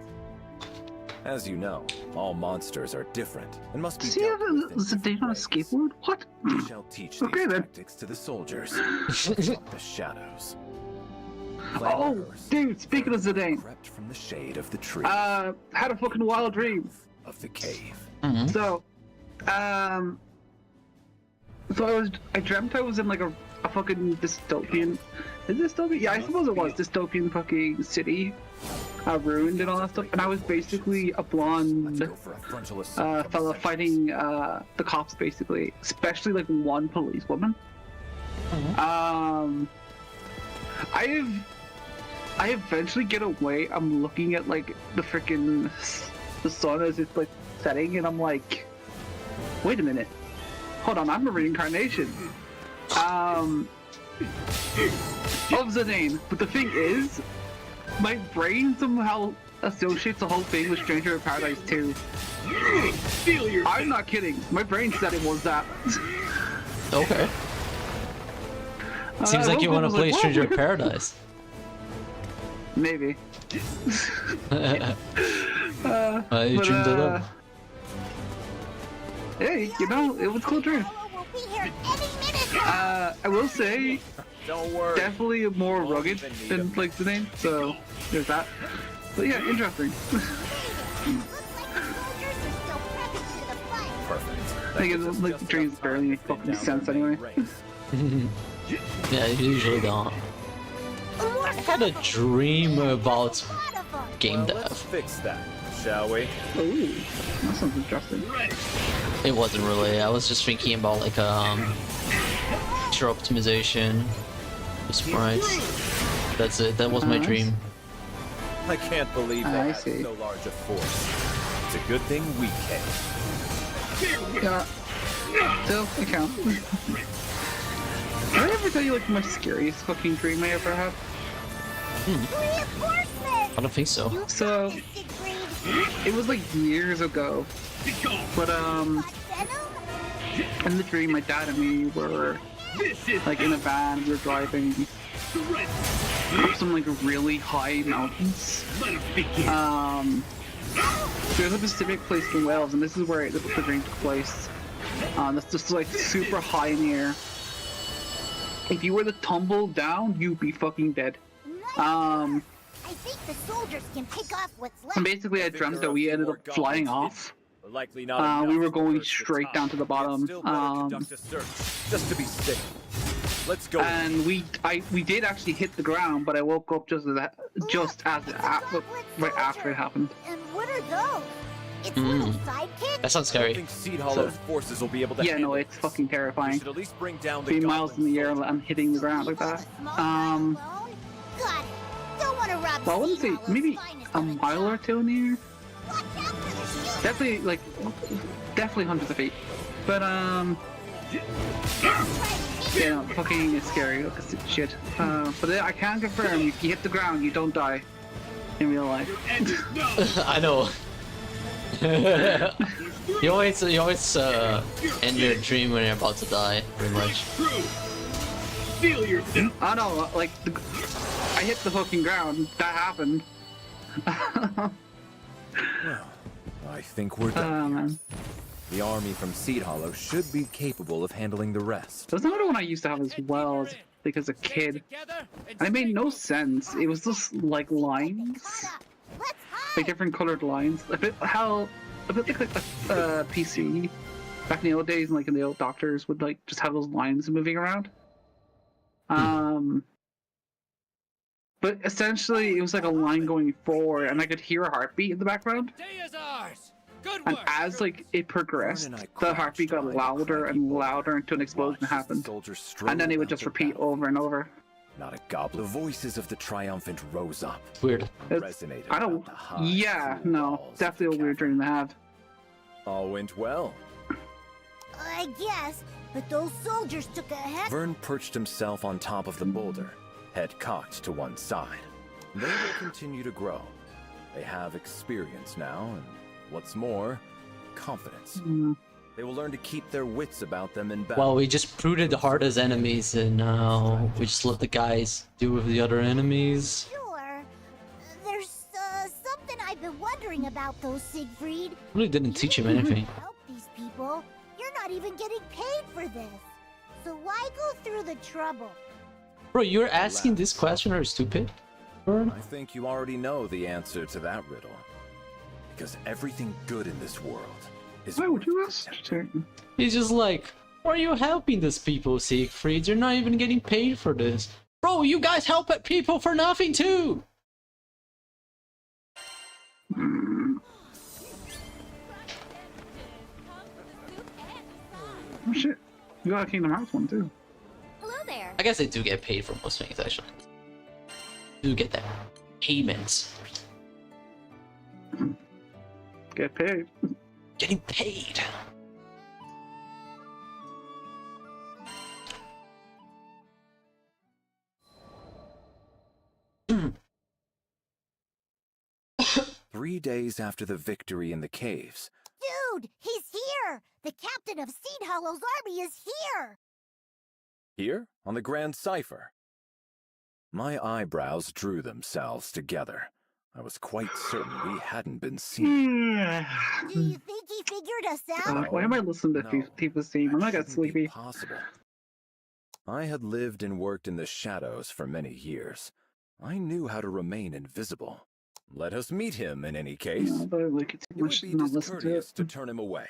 Speaker 4: As you know, all monsters are different and must be
Speaker 3: See,
Speaker 4: dealt with in
Speaker 3: is it
Speaker 4: different
Speaker 3: on a
Speaker 4: ways.
Speaker 3: skateboard? What?
Speaker 4: We shall teach
Speaker 3: Okay,
Speaker 4: these
Speaker 3: then.
Speaker 4: tactics to the soldiers. The shadows.
Speaker 3: Oh, dude, speaking of Zidane,
Speaker 4: Crept from the shade of the tree.
Speaker 3: had a fucking wild dream.
Speaker 4: Of the cave.
Speaker 3: So, I dreamt I was in like a fucking dystopian. Is it dystopian? Yeah, I suppose it was dystopian fucking city, ruined and all that stuff. And I was basically a
Speaker 4: Let's
Speaker 3: blonde
Speaker 4: go for a frontal assault.
Speaker 3: fella fighting the cops, basically, especially like one policewoman. I eventually get away. I'm looking at like the sun as it's like setting, and I'm like, wait a minute, hold on, I'm a reincarnation of Zidane. But the thing is, my brain somehow associates the whole thing with Stranger in Paradise 2. I'm not kidding. My brain said it was that.
Speaker 1: Okay. Seems like you want to play Stranger in Paradise.
Speaker 3: Maybe.
Speaker 1: I
Speaker 3: but,
Speaker 1: dreamed it up.
Speaker 3: Hey, you know, it was a cool dream.
Speaker 2: We'll be here any minute now.
Speaker 3: I will say,
Speaker 8: Don't worry.
Speaker 3: definitely more rugged than like the name, so there's that. But yeah, interesting.
Speaker 2: Looks like the soldiers are still prepping for the fight.
Speaker 8: Perfect.
Speaker 3: I guess like the dreams barely make fucking sense anyway.
Speaker 1: Yeah, you usually don't. I had a dream about game
Speaker 8: Well, let's
Speaker 1: dev.
Speaker 8: fix that, shall we?
Speaker 3: Ooh, that sounds interesting.
Speaker 1: It wasn't really. I was just thinking about like picture optimization, the sprites. That's it. That was my
Speaker 3: Nice.
Speaker 1: dream.
Speaker 8: I can't believe they
Speaker 3: I
Speaker 8: have
Speaker 3: see.
Speaker 8: so large a force. It's a good thing we came.
Speaker 3: Yeah. Still, it counts. Did I ever tell you like my scariest fucking dream I ever had?
Speaker 2: Reinforcements!
Speaker 1: I don't think so.
Speaker 2: You
Speaker 3: So-
Speaker 2: got this, Siegfried.
Speaker 3: It was like years ago. But
Speaker 2: Got venom?
Speaker 3: in the dream, my dad and me were like in a van. We were driving up some like really high mountains. There's a specific place in Wales, and this is where the dream took place. That's just like super high in the air. If you were to tumble down, you'd be fucking dead.
Speaker 2: Nice. I think the soldiers can pick off what's left.
Speaker 3: And basically, I dreamt that we ended up flying off.
Speaker 8: Likely not
Speaker 3: we
Speaker 8: enough
Speaker 3: were
Speaker 8: to
Speaker 3: going
Speaker 8: perch the
Speaker 3: straight
Speaker 8: top.
Speaker 3: down to the
Speaker 8: Yet
Speaker 3: bottom,
Speaker 8: still better conduct a search, just to be safe. Let's go.
Speaker 3: And we did actually hit the ground, but I woke up just as right after it happened.
Speaker 2: And what are those? It's
Speaker 1: Mm.
Speaker 2: little sidekicks?
Speaker 1: That sounds
Speaker 8: I don't
Speaker 1: scary.
Speaker 8: think Seed Hollow's forces will be able to
Speaker 3: Yeah,
Speaker 8: handle
Speaker 3: no, it's
Speaker 8: this.
Speaker 3: fucking
Speaker 8: We
Speaker 3: terrifying.
Speaker 8: should at least bring down the
Speaker 3: 3 miles in the air
Speaker 8: goblin
Speaker 3: and hitting the ground like that.
Speaker 2: Got it. Don't want to rob
Speaker 3: Well, I wouldn't say
Speaker 2: Seed Hollow's
Speaker 3: maybe
Speaker 2: finest
Speaker 3: a
Speaker 2: of
Speaker 3: mile or two in the air.
Speaker 2: Watch out for the shield.
Speaker 3: Definitely definitely hundreds of feet. But yeah, no, fucking it's scary. Look at shit. But I can confirm if you hit the ground, you don't die in real life.
Speaker 1: I know. you always end your dream when you're about to die, pretty much.
Speaker 3: I know, like I hit the fucking ground. That happened.
Speaker 4: Well, I think we're done.
Speaker 3: Man.
Speaker 4: The army from Seed Hollow should be capable of handling the rest.
Speaker 3: There's another one I used to have as well as like as a kid. And it made no sense. It was just like lines,
Speaker 2: Let's hide.
Speaker 3: like different colored lines. A bit like PC back in the old days, and like in the old Doctors would like just have those lines moving around. But essentially, it was like a line going forward, and I could hear a heartbeat in the background.
Speaker 5: Day is ours. Good
Speaker 3: And
Speaker 5: work.
Speaker 3: as like it progressed,
Speaker 4: Vern and I
Speaker 3: the heartbeat got
Speaker 4: crouched
Speaker 3: louder
Speaker 4: behind
Speaker 3: and
Speaker 4: the
Speaker 3: louder until an explosion
Speaker 4: Watched as the
Speaker 3: happened,
Speaker 4: soldiers
Speaker 3: and
Speaker 4: strode
Speaker 3: then it would
Speaker 4: out
Speaker 3: just
Speaker 4: to
Speaker 3: repeat
Speaker 4: battle.
Speaker 3: over and over.
Speaker 4: Not a goblin. The voices of the triumphant rose up.
Speaker 1: Weird.
Speaker 3: It's-
Speaker 4: Resonated
Speaker 3: I don't.
Speaker 4: about the high,
Speaker 3: Yeah,
Speaker 4: cool
Speaker 3: no,
Speaker 4: walls of
Speaker 3: definitely
Speaker 4: the
Speaker 3: a weird
Speaker 4: cavern.
Speaker 3: dream to have.
Speaker 8: All went well.
Speaker 2: I guess, but those soldiers took a heck.
Speaker 4: Vern perched himself on top of the boulder, head cocked to one side. They will continue to grow. They have experience now, and what's more, confidence.
Speaker 3: Mm.
Speaker 4: They will learn to keep their wits about them in battle.
Speaker 1: Well, we just recruited the hardest enemies, and now we just let the guys deal with the other enemies.
Speaker 2: Sure. There's something I've been wondering about those, Siegfried.
Speaker 1: Really didn't teach him
Speaker 2: You
Speaker 1: anything.
Speaker 2: help these people. You're not even getting paid for this. So why go through the trouble?
Speaker 1: Bro, you're asking this question, are you stupid? Vern?
Speaker 4: I think you already know the answer to that riddle. Because everything good in this world is
Speaker 3: Why would you
Speaker 4: worth
Speaker 3: ask?
Speaker 4: protecting.
Speaker 1: He's just like, why are you helping these people, Siegfried? You're not even getting paid for this. Bro, you guys help people for nothing too!
Speaker 3: Oh shit. You got a Kingdom Hearts one too.
Speaker 2: Hello there.
Speaker 1: I guess they do get paid for most things, actually. Do get that payments.
Speaker 3: Get paid.
Speaker 1: Getting paid.
Speaker 4: Three days after the victory in the caves,
Speaker 2: Dude, he's here. The captain of Seed Hollow's army is here.
Speaker 4: here on the Grand Cipher, my eyebrows drew themselves together. I was quite certain we hadn't been seen.
Speaker 2: Do you think he figured us out?
Speaker 3: Why am I listening to
Speaker 4: No,
Speaker 3: Tifa's theme? I'm
Speaker 4: that
Speaker 3: not that
Speaker 4: shouldn't be
Speaker 3: sleepy.
Speaker 4: possible. I had lived and worked in the shadows for many years. I knew how to remain invisible. Let us meet him in any case.
Speaker 3: No, but I like it too
Speaker 4: It would
Speaker 3: much
Speaker 4: be
Speaker 3: to not listen to
Speaker 4: discourteous
Speaker 3: it.
Speaker 4: to turn him away.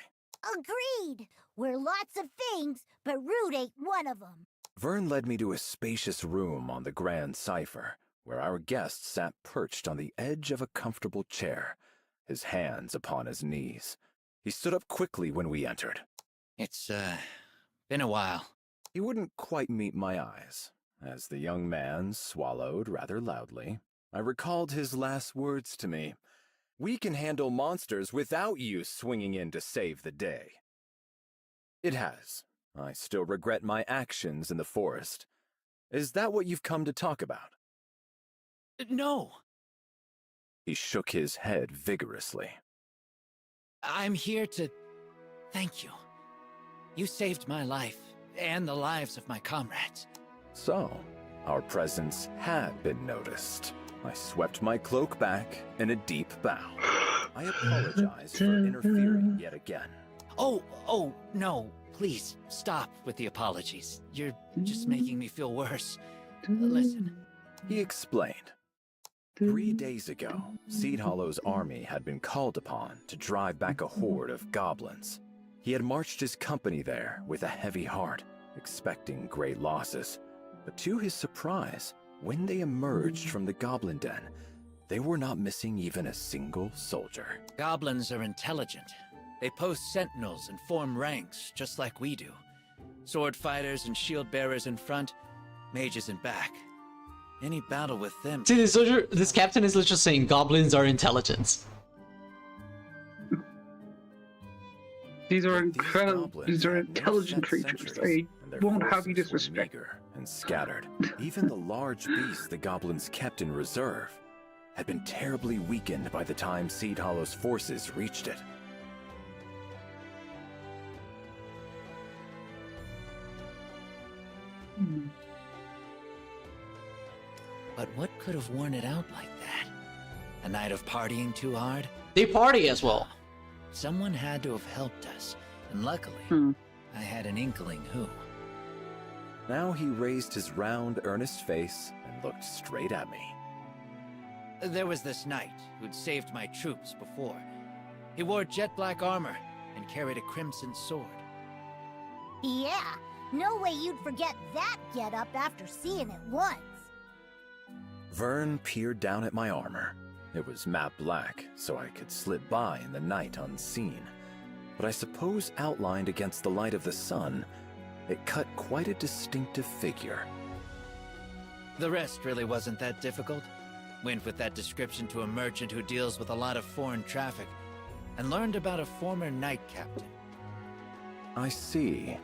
Speaker 2: Agreed. We're lots of things, but rude ain't one of them.
Speaker 4: Vern led me to a spacious room on the Grand Cipher, where our guest sat perched on the edge of a comfortable chair, his hands upon his knees. He stood up quickly when we entered.
Speaker 5: It's, been a while.
Speaker 4: He wouldn't quite meet my eyes. As the young man swallowed rather loudly, I recalled his last words to me. We can handle monsters without you swinging in to save the day. It has. I still regret my actions in the forest. Is that what you've come to talk about?
Speaker 5: No,
Speaker 4: He shook his head vigorously.
Speaker 5: I'm here to thank you. You saved my life and the lives of my comrades.
Speaker 4: So, our presence had been noticed. I swept my cloak back in a deep bow. I apologize for interfering yet again.
Speaker 5: Oh, no. Please, stop with the apologies. You're just making me feel worse. Listen.
Speaker 4: He explained. 3 days ago, Seed Hollow's army had been called upon to drive back a horde of goblins. He had marched his company there with a heavy heart, expecting great losses. But to his surprise, when they emerged from the goblin den, they were not missing even a single soldier.
Speaker 5: Goblins are intelligent. They post sentinels and form ranks, just like we do. Sword fighters and shield bearers in front, mages in back. Any battle with them...
Speaker 1: See, this captain is literally saying goblins are intelligent.
Speaker 3: These are
Speaker 4: But
Speaker 3: incredible.
Speaker 4: goblins
Speaker 3: These are
Speaker 4: had no
Speaker 3: intelligent
Speaker 4: set
Speaker 3: creatures.
Speaker 4: sentries,
Speaker 3: I
Speaker 4: and their
Speaker 3: won't have you
Speaker 4: forces were
Speaker 3: disrespect.
Speaker 4: meager and scattered. Even the large beasts the goblins kept in reserve had been terribly weakened by the time Seed Hollow's forces reached it.
Speaker 5: But what could have worn it out like that? A night of partying too hard?
Speaker 1: They party as well.
Speaker 5: Someone had to have helped us, and luckily, I had an inkling who.
Speaker 4: Now he raised his round, earnest face and looked straight at me.
Speaker 5: There was this knight who'd saved my troops before. He wore jet black armor and carried a crimson sword.
Speaker 2: Yeah, no way you'd forget that getup after seeing it once.
Speaker 4: Vern peered down at my armor. It was matte black, so I could slip by in the night unseen. But I suppose outlined against the light of the sun, it cut quite a distinctive figure.
Speaker 5: The rest really wasn't that difficult. Went with that description to a merchant who deals with a lot of foreign traffic, and learned about a former knight captain.
Speaker 4: I see.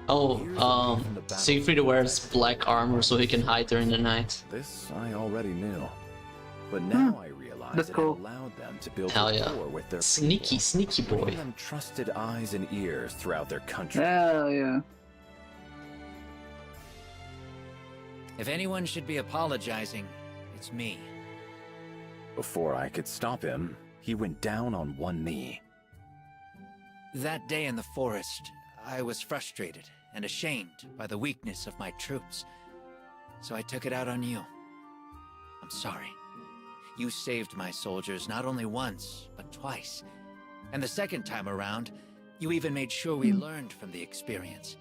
Speaker 1: Oh, Siegfried wears black armor so he can hide during the night.
Speaker 4: This I already knew. But now I realize
Speaker 3: That's
Speaker 4: it
Speaker 3: cool.
Speaker 4: allowed them to build
Speaker 1: Hell
Speaker 4: a
Speaker 1: yeah.
Speaker 4: rapport with their
Speaker 1: Sneaky,
Speaker 4: people,
Speaker 1: sneaky boy.
Speaker 4: bringing them trusted eyes and ears throughout their country.
Speaker 3: Hell yeah.
Speaker 5: If anyone should be apologizing, it's me.
Speaker 4: Before I could stop him, he went down on one knee.
Speaker 5: That day in the forest, I was frustrated and ashamed by the weakness of my troops. So I took it out on you. I'm sorry. You saved my soldiers not only once, but twice. And the second time around, you even made sure we learned from the experience.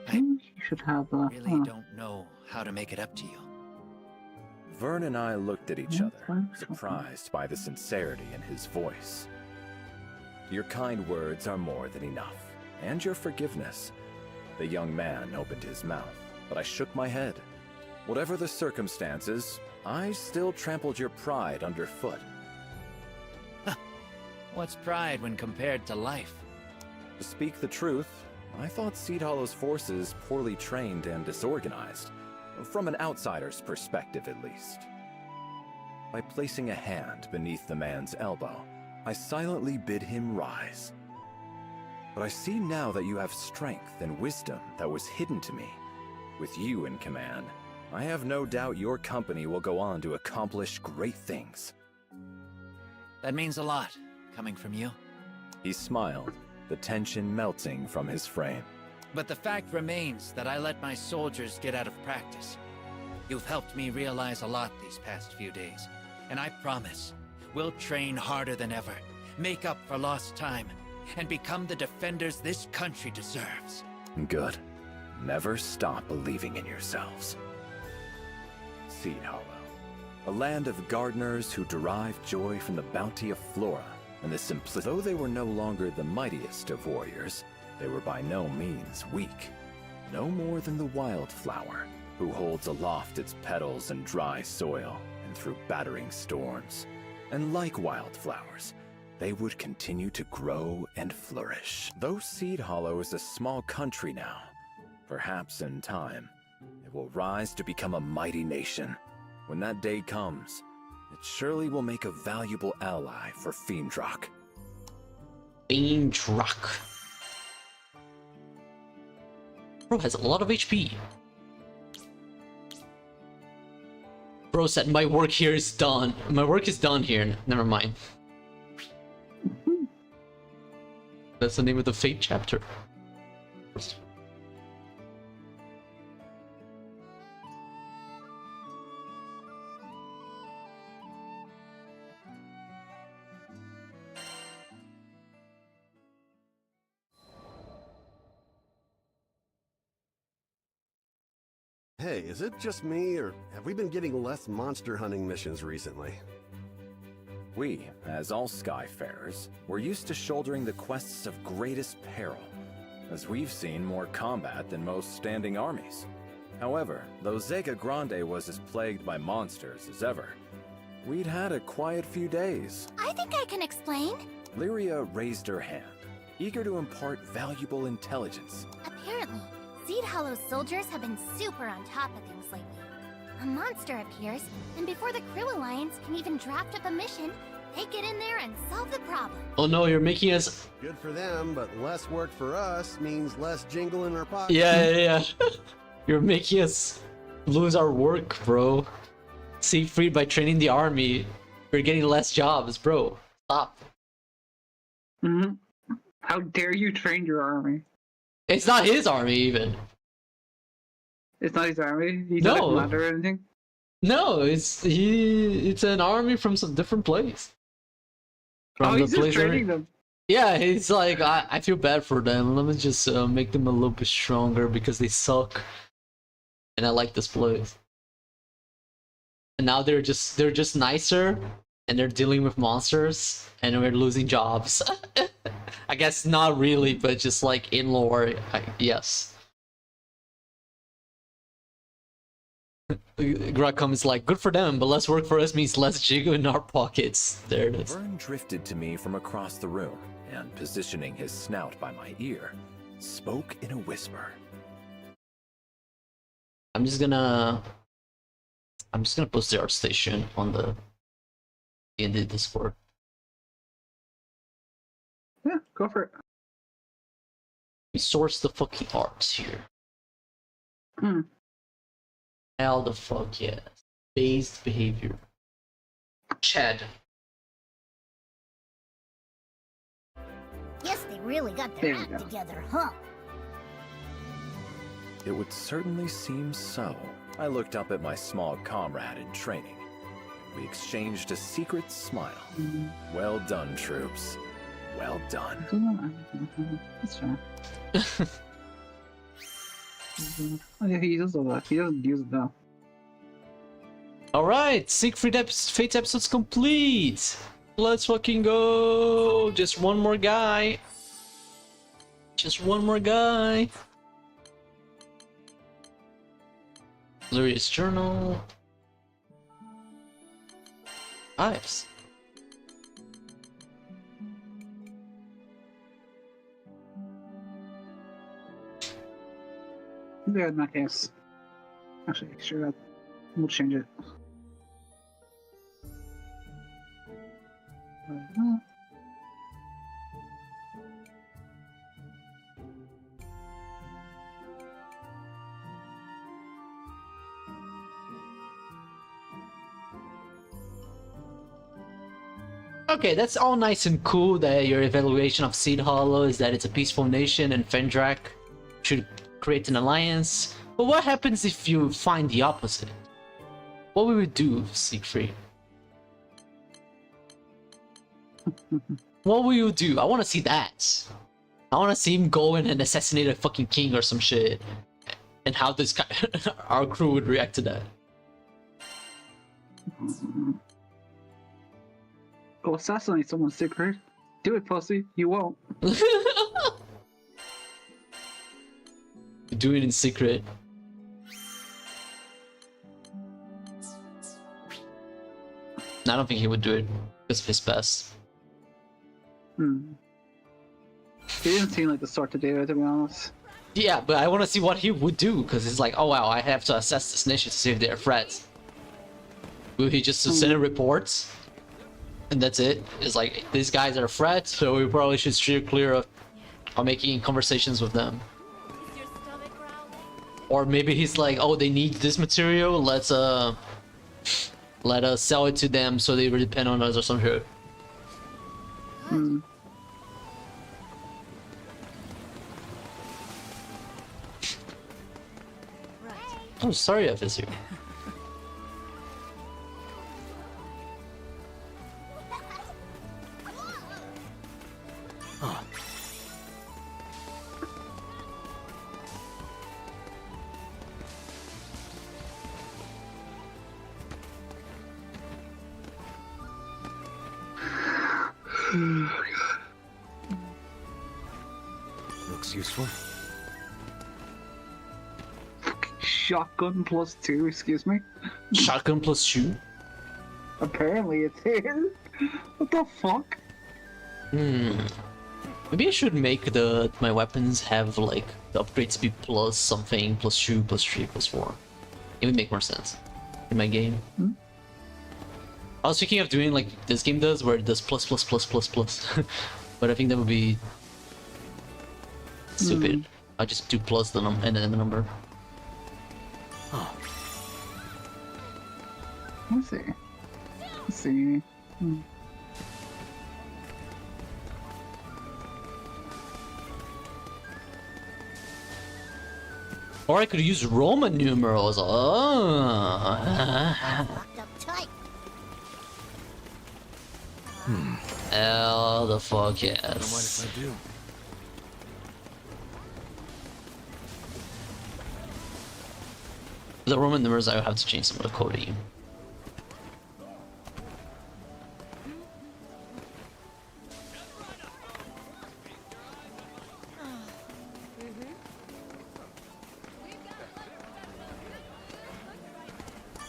Speaker 5: I
Speaker 3: You should have
Speaker 5: really don't know how to make it up to you.
Speaker 4: Vern and I looked at each
Speaker 3: Yeah,
Speaker 4: other,
Speaker 3: fine.
Speaker 4: surprised by the sincerity in his voice. Your kind words are more than enough, and your forgiveness. The young man opened his mouth, but I shook my head. Whatever the circumstances, I still trampled your pride underfoot.
Speaker 5: What's pride when compared to life?
Speaker 4: To speak the truth, I thought Seed Hollow's forces poorly trained and disorganized, from an outsider's perspective at least. By placing a hand beneath the man's elbow, I silently bid him rise. But I see now that you have strength and wisdom that was hidden to me. With you in command, I have no doubt your company will go on to accomplish great things.
Speaker 5: That means a lot, coming from you.
Speaker 4: He smiled, the tension melting from his frame.
Speaker 5: But the fact remains that I let my soldiers get out of practice. You've helped me realize a lot these past few days, and I promise we'll train harder than ever, make up for lost time, and become the defenders this country deserves.
Speaker 4: Good. Never stop believing in yourselves. Seed Hollow, a land of gardeners who derive joy from the bounty of flora and the simplicity. Though they were no longer the mightiest of warriors, they were by no means weak. No more than the wildflower, who holds aloft its petals in dry soil and through battering storms. And like wildflowers, they would continue to grow and flourish. Though Seed Hollow is a small country now, perhaps in time, it will rise to become a mighty nation. When that day comes, it surely will make a valuable ally for Fiendrock.
Speaker 1: Fiendrock. Bro has a lot of HP. Bro said my work here is done. My work is done here. Never mind. That's the name of the Fate chapter.
Speaker 9: Hey, is it just me, or have we been getting less monster hunting missions recently?
Speaker 4: We, as all Skyfarers, were used to shouldering the quests of greatest peril, as we've seen more combat than most standing armies. However, though Zega Grande was as plagued by monsters as ever, we'd had a quiet few days.
Speaker 2: I think I can explain.
Speaker 4: Lyria raised her hand, eager to impart valuable intelligence.
Speaker 2: Apparently, Seed Hollow's soldiers have been super on top of things lately. A monster appears, and before the Crew Alliance can even draft up a mission, they get in there and solve the problem.
Speaker 1: Oh no, you're making us...
Speaker 9: Good for them, but less work for us means less jingle in our pocket.
Speaker 1: Yeah. You're making us lose our work, bro. Siegfried, by training the army, we're getting less jobs, bro. Stop.
Speaker 3: How dare you train your army?
Speaker 1: It's not his army, even.
Speaker 3: It's not his army? He's
Speaker 1: No.
Speaker 3: not a commander or anything?
Speaker 1: No, it's an army from some different place. From
Speaker 3: He's just training them.
Speaker 1: Yeah, he's like, I feel bad for them. Let me just make them a little bit stronger because they suck. And I like this place. And now they're just nicer, and they're dealing with monsters, and we're losing jobs. I guess not really, but just like in lore, yes. Grackham is like, good for them, but less work for us means less jiggle in our pockets. There it is.
Speaker 4: Vern drifted to me from across the room, and positioning his snout by my ear, spoke in a whisper.
Speaker 1: I'm just gonna post the art station on the in the Discord.
Speaker 3: Yeah, go for it.
Speaker 1: We source the fucking arts here. Hell the fuck yes. Based behavior. Chad.
Speaker 2: Guess they really got
Speaker 3: There
Speaker 2: their
Speaker 3: you
Speaker 2: act
Speaker 3: go.
Speaker 2: together, huh?
Speaker 4: It would certainly seem so. I looked up at my small comrade in training. We exchanged a secret smile. Well done, troops. Well done.
Speaker 3: That's fine. Oh, yeah, he does all that. He doesn't use it though.
Speaker 1: Alright, Siegfried Fate's episode's complete. Let's fucking go. Just one more guy. Just one more guy. Lyria's journal. Nice.
Speaker 3: Yeah, in that case. Actually, sure, that we'll change it.
Speaker 1: Okay, that's all nice and cool that your evaluation of Seed Hollow is that it's a peaceful nation and Fendrak should create an alliance. But what happens if you find the opposite? What will you do, Siegfried? What will you do? I want to see that. I want to see him go in and assassinate a fucking king or some shit. And how this guy, our crew would react to that.
Speaker 3: Go assassinate someone, Sigrid. Do it, pussy. You won't.
Speaker 1: Do it in secret. I don't think he would do it because of his past.
Speaker 3: Hmm. He didn't seem like the sort to do it, to be honest.
Speaker 1: Yeah, but I want to see what he would do because it's like, oh wow, I have to assess this nation to see if they're threats. Will he just send a report? And that's it? It's like, these guys are a threat, so we probably should steer clear of making conversations with them. Or maybe he's like, oh, they need this material, let us sell it to them so they really depend on us or some shit.
Speaker 3: Hmm.
Speaker 1: Oh, sorry, FSU.
Speaker 4: Looks useful.
Speaker 3: Shotgun plus 2, excuse me?
Speaker 1: Shotgun plus shoe?
Speaker 3: Apparently it's here. What the fuck?
Speaker 1: Maybe I should make my weapons have like the upgrade speed plus something, plus shoe, plus 3, plus 4. It would make more sense in my game. I was thinking of doing like this game does, where it does plus plus plus plus plus. But I think that would be stupid. I just do plus the and then the number.
Speaker 3: Let's see. Let's see.
Speaker 1: Or I could use Roman numerals. Oh.
Speaker 2: Locked up tight.
Speaker 1: Hell the fuck
Speaker 4: Don't mind
Speaker 1: yes.
Speaker 4: if I do.
Speaker 1: The Roman numerals, I would have to change some of the coding.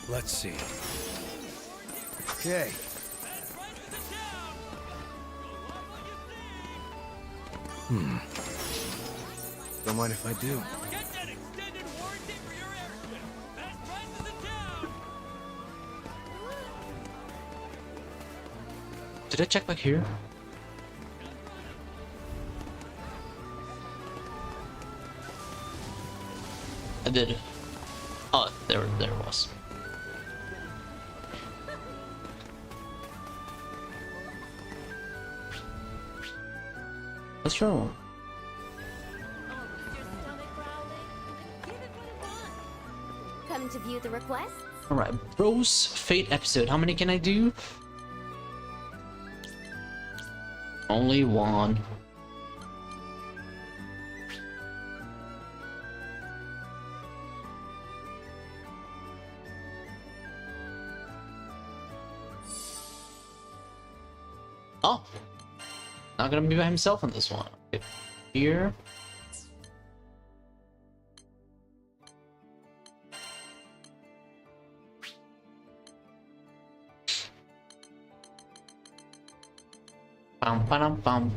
Speaker 4: Let's see. Okay. Don't mind if I do.
Speaker 1: Did I check back here? I did. Oh, there it was. What's wrong?
Speaker 7: Come to view the requests?
Speaker 1: Alright, Bros Fate episode. How many can I do? Only one. Oh! Not gonna be by himself on this one. Okay. Here. Bum bum bum.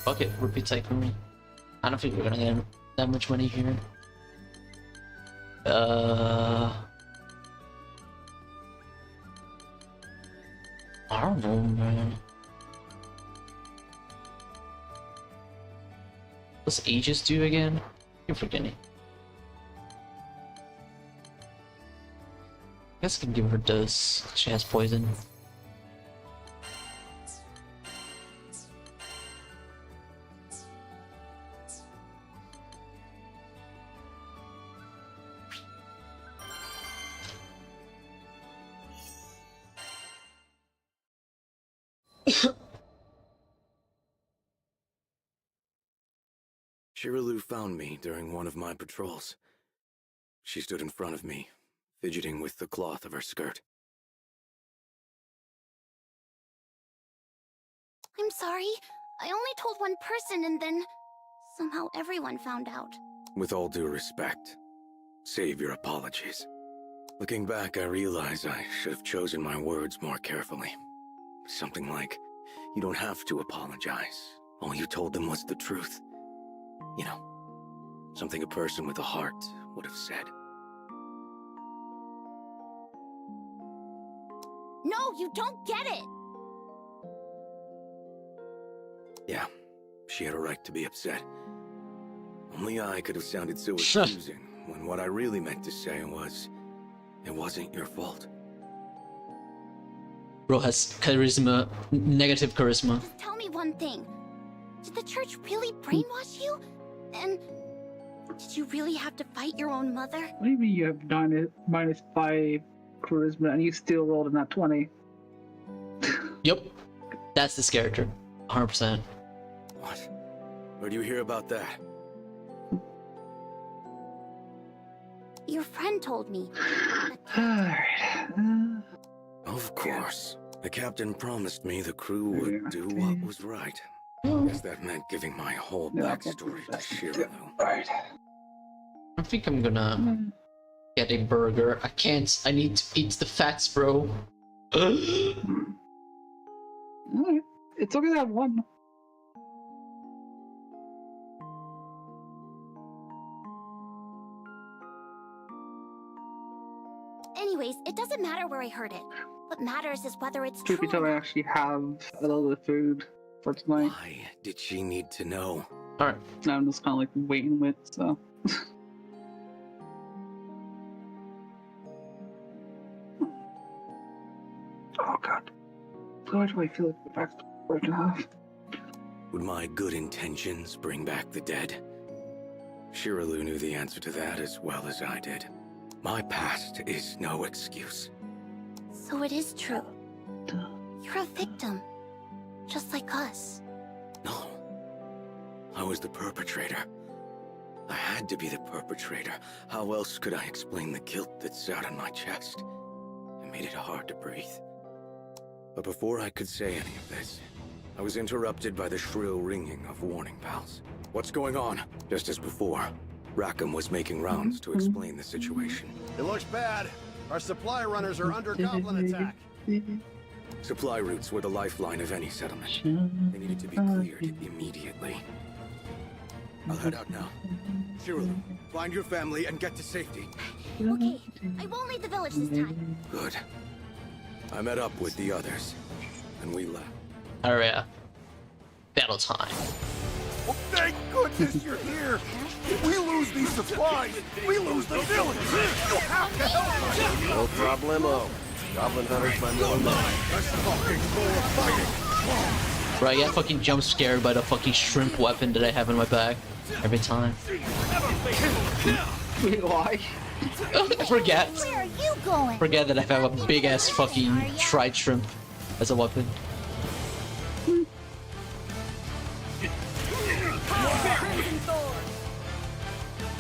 Speaker 1: Fuck it, repeat tycoon. I don't think we're gonna get that much money here. I don't know, man. What's Aegis do again? You're forgetting. I guess I can give her this. She has poison.
Speaker 4: Shiraloo found me during one of my patrols. She stood in front of me, fidgeting with the cloth of her skirt.
Speaker 2: I'm sorry. I only told one person and then somehow everyone found out.
Speaker 4: With all due respect, save your apologies. Looking back, I realize I should have chosen my words more carefully. Something like, you don't have to apologize. All you told them was the truth. You know, something a person with a heart would have said.
Speaker 2: No, you don't get it!
Speaker 4: Yeah, she had a right to be upset. Only I could have sounded so accusing when what I really meant to say was, it wasn't your fault.
Speaker 1: Bro has charisma, negative charisma.
Speaker 2: Just tell me one thing. Did the church really brainwash you? And did you really have to fight your own mother?
Speaker 3: Maybe you have -5 charisma and you still rolled in that 20.
Speaker 1: Yep, that's this character, 100%.
Speaker 4: What? Where do you hear about that?
Speaker 2: Your friend told me.
Speaker 3: Alright.
Speaker 4: Of course. The captain promised me the crew would do what was right. Guess that meant giving my whole backstory to Shiraloo.
Speaker 3: Right.
Speaker 1: I think I'm gonna get a burger. I can't. I need to eat the fats, bro.
Speaker 3: Alright. It's okay to have one.
Speaker 2: Anyways, it doesn't matter where I heard it. What matters is whether it's
Speaker 3: Truth be
Speaker 2: true.
Speaker 3: told, I actually have a little bit of food for tonight.
Speaker 4: Why did she need to know?
Speaker 1: Alright.
Speaker 3: Now I'm just kind of like waiting with, so. Oh god. Why do I feel like the back's breaking off?
Speaker 4: Would my good intentions bring back the dead? Shiraloo knew the answer to that as well as I did. My past is no excuse.
Speaker 2: So it is true. You're a victim. Just like us.
Speaker 4: No. I was the perpetrator. I had to be the perpetrator. How else could I explain the guilt that sat on my chest? It made it hard to breathe. But before I could say any of this, I was interrupted by the shrill ringing of warning bells. What's going on? Just as before, Rackham was making rounds to explain the situation.
Speaker 9: It looks bad. Our supply runners are under goblin attack.
Speaker 4: Supply routes were the lifeline of any settlement. They needed to be cleared immediately. I'll head out now. Shiraloo, find your family and get to safety.
Speaker 2: Okay, I won't leave the village this time.
Speaker 4: Good. I met up with the others, and we left.
Speaker 1: Alright, yeah. Battle time.
Speaker 8: Well, thank goodness you're here. If we lose these supplies, we lose the village. You have to help us.
Speaker 9: No problemo. Goblin hunters by middle line.
Speaker 8: Let's fucking go to fighting.
Speaker 1: Bro, I get fucking jump scared by the fucking shrimp weapon that I have in my bag every time.
Speaker 3: Wait, why?
Speaker 1: I forget.
Speaker 2: Where are you going?
Speaker 1: Forget that I have a big ass fucking fried shrimp as a weapon.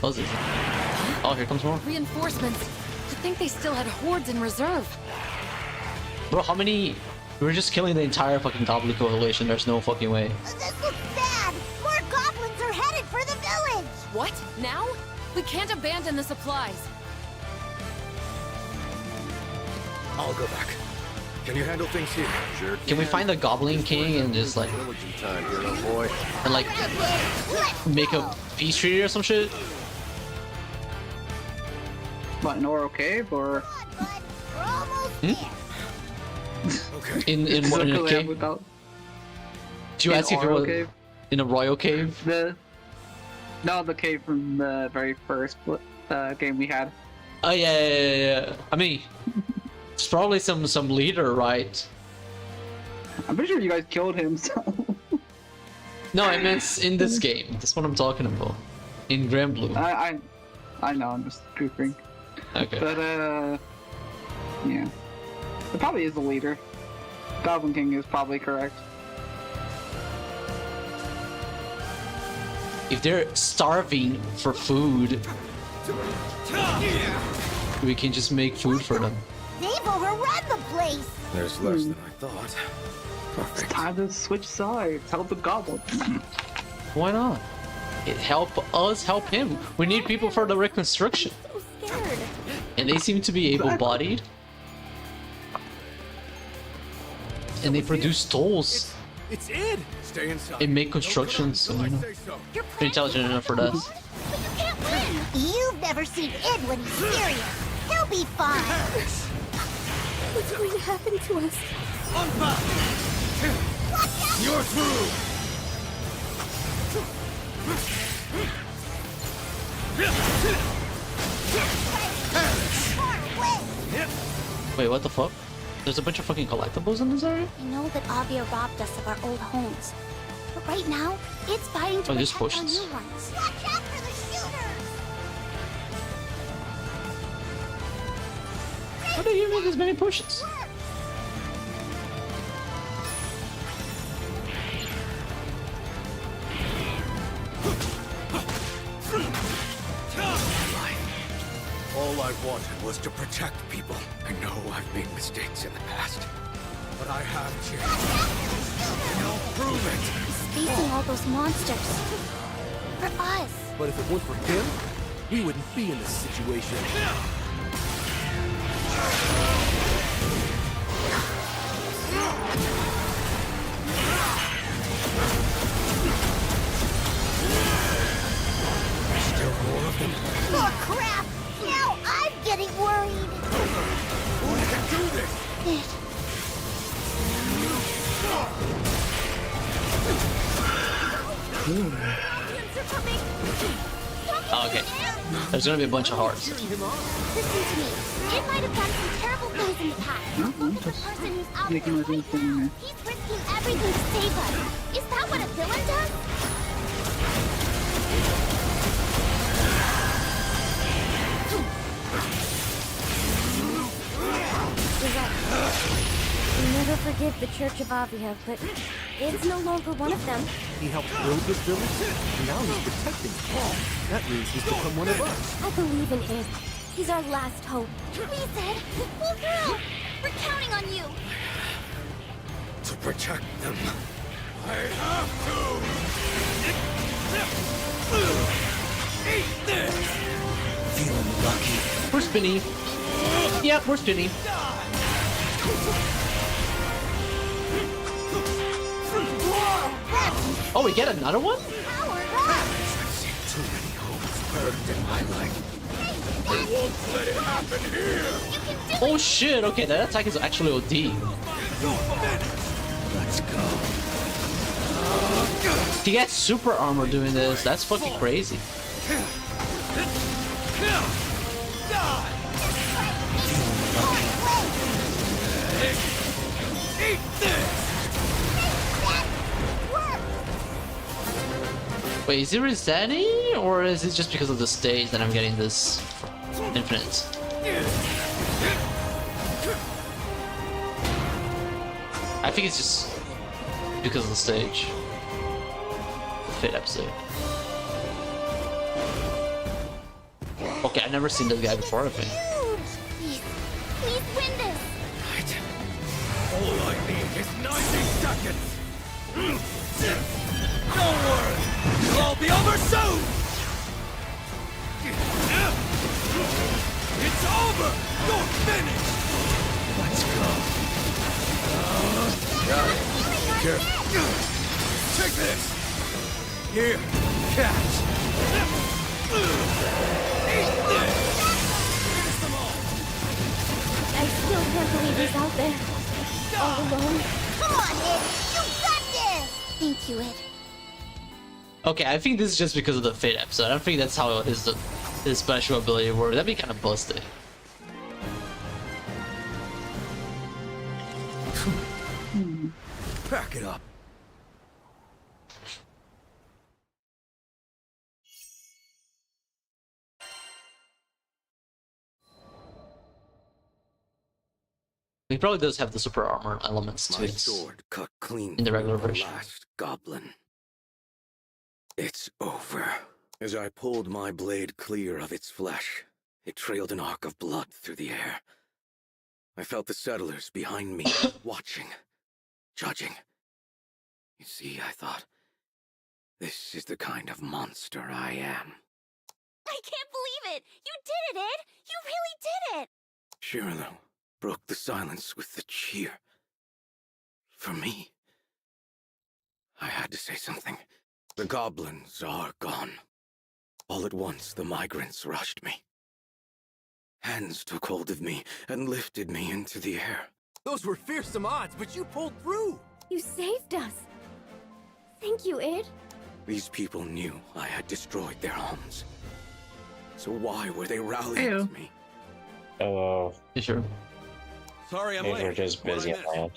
Speaker 1: What was it? Oh, here comes more.
Speaker 10: Reinforcements. To think they still had hordes in reserve.
Speaker 1: Bro, how many? We were just killing the entire fucking Goblin Coalition. There's no fucking way.
Speaker 2: This looks bad. More goblins are headed for the village.
Speaker 10: What? Now? We can't abandon the supplies.
Speaker 4: I'll go back.
Speaker 8: Can you handle things here?
Speaker 9: Sure.
Speaker 1: Can we find the Goblin King and just like
Speaker 9: Diligent time here, little boy.
Speaker 1: and like make a peace treaty or some shit?
Speaker 3: What, an Oro Cave or?
Speaker 2: Come on, bud. We're almost there.
Speaker 8: Okay.
Speaker 1: In a
Speaker 3: Circle
Speaker 1: cave?
Speaker 3: without-
Speaker 1: Did you
Speaker 3: in
Speaker 1: ask if it
Speaker 3: Oro
Speaker 1: was
Speaker 3: Cave?
Speaker 1: in a royal cave?
Speaker 3: The cave from the very first game we had.
Speaker 1: Oh yeah. I mean, it's probably some leader, right?
Speaker 3: I'm pretty sure you guys killed him. So.
Speaker 1: No, I meant in this game. That's what I'm talking about. In Grand Blue.
Speaker 3: I know. I'm just goofing.
Speaker 1: Okay.
Speaker 3: But yeah, it probably is the leader. Goblin King is probably correct.
Speaker 1: If they're starving for food, we can just make food for them.
Speaker 2: They've overrun the place.
Speaker 8: There's less than I thought. Perfect.
Speaker 3: Time to switch sides. Help the goblin.
Speaker 1: Why not? It help us help him. We need people for the reconstruction.
Speaker 7: So scared.
Speaker 1: And they seem to be able-bodied. And they produce tools
Speaker 8: It's Id! Stay inside.
Speaker 1: and make constructions. So, you know,
Speaker 8: Say so.
Speaker 2: You're
Speaker 1: they're intelligent enough for that.
Speaker 2: but you can't win. You've never seen Id when he's serious. He'll be fine.
Speaker 7: What's going to happen to us?
Speaker 8: You're through!
Speaker 2: Far away.
Speaker 1: Wait, what the fuck? There's a bunch of fucking collectibles in this area?
Speaker 7: I know that Avia robbed us of our old homes. But right now, it's fighting to
Speaker 1: Oh, these
Speaker 7: protect our
Speaker 1: potions.
Speaker 7: new ones.
Speaker 2: Watch out for the shooters.
Speaker 1: How do you make as many potions?
Speaker 8: All I wanted was to protect people. I know I've made mistakes in the past, but I have changed. And I'll prove it!
Speaker 7: He's facing all those monsters. For us.
Speaker 6: But if it weren't for him, we wouldn't be in this situation.
Speaker 8: Still more of them.
Speaker 2: Oh crap! Now I'm getting worried.
Speaker 8: Who can do this?
Speaker 7: It.
Speaker 1: Oh, okay. There's gonna be a bunch of hearts.
Speaker 7: Listen to me. It might have done some terrible things in the past. Look at the person who's out
Speaker 3: Making my
Speaker 7: there
Speaker 3: own
Speaker 7: right
Speaker 3: thing,
Speaker 7: now.
Speaker 3: man.
Speaker 7: He's risking everything to save us. Is that what a villain does? We never forgive the Church of Avia, but it's no longer one of them.
Speaker 6: He helped build this village, and now he's protecting it. That means he's become one of us.
Speaker 7: I believe in Id. He's our last hope. Please, Ed. Pull through. We're counting on you.
Speaker 8: To protect them. I have to! Eat this!
Speaker 5: Feeling lucky.
Speaker 1: We're spinny. Yep, we're spinny. Oh, we get another one?
Speaker 8: I've seen too many homes burned in my life. I won't let it happen here!
Speaker 1: Oh shit, okay, that attack is actually OD.
Speaker 5: Let's go.
Speaker 1: He gets super armor doing this, that's fucking crazy.
Speaker 8: Eat this!
Speaker 1: Wait, is it resetting? Or is it just because of the stage that I'm getting this infinite? I think it's just because of the stage. The Fate episode. Okay, I've never seen this guy before, I think.
Speaker 7: Please, please win this.
Speaker 8: Right. All I need is 90 seconds! Don't worry! It'll all be over soon! It's over! You're finished!
Speaker 5: Let's go.
Speaker 8: Careful. Take this! Here, catch! Eat this! Finish them all!
Speaker 7: I still can't believe he's out there. All alone.
Speaker 2: Come on, Ed! You got this! Thank you, Ed.
Speaker 1: Okay, I think this is just because of the Fate episode. I don't think that's how his special ability works. That'd be kind of busted.
Speaker 8: Pack it up.
Speaker 1: He probably does have the super armor elements to
Speaker 8: My
Speaker 1: it.
Speaker 8: sword cut clean
Speaker 1: in the regular
Speaker 8: through
Speaker 1: version.
Speaker 8: last goblin. It's over. As I pulled my blade clear of its flesh, it trailed an arc of blood through the air. I felt the settlers behind me, watching, judging. You see, I thought, this is the kind of monster I am.
Speaker 7: I can't believe it! You did it, Ed! You really did it!
Speaker 8: Shirlow broke the silence with the cheer. For me, I had to say something. The goblins are gone. All at once, the migrants rushed me. Hands took hold of me and lifted me into the air.
Speaker 6: Those were fearsome odds, but you pulled through!
Speaker 7: You saved us. Thank you, Ed.
Speaker 8: These people knew I had destroyed their homes. So why were they rallying
Speaker 3: Ew.
Speaker 8: to me?
Speaker 11: Oh,
Speaker 1: You sure?
Speaker 8: Sorry, I'm
Speaker 11: maybe
Speaker 8: late.
Speaker 11: we're just
Speaker 8: What
Speaker 11: busy
Speaker 8: I
Speaker 11: at
Speaker 8: missed?
Speaker 11: land.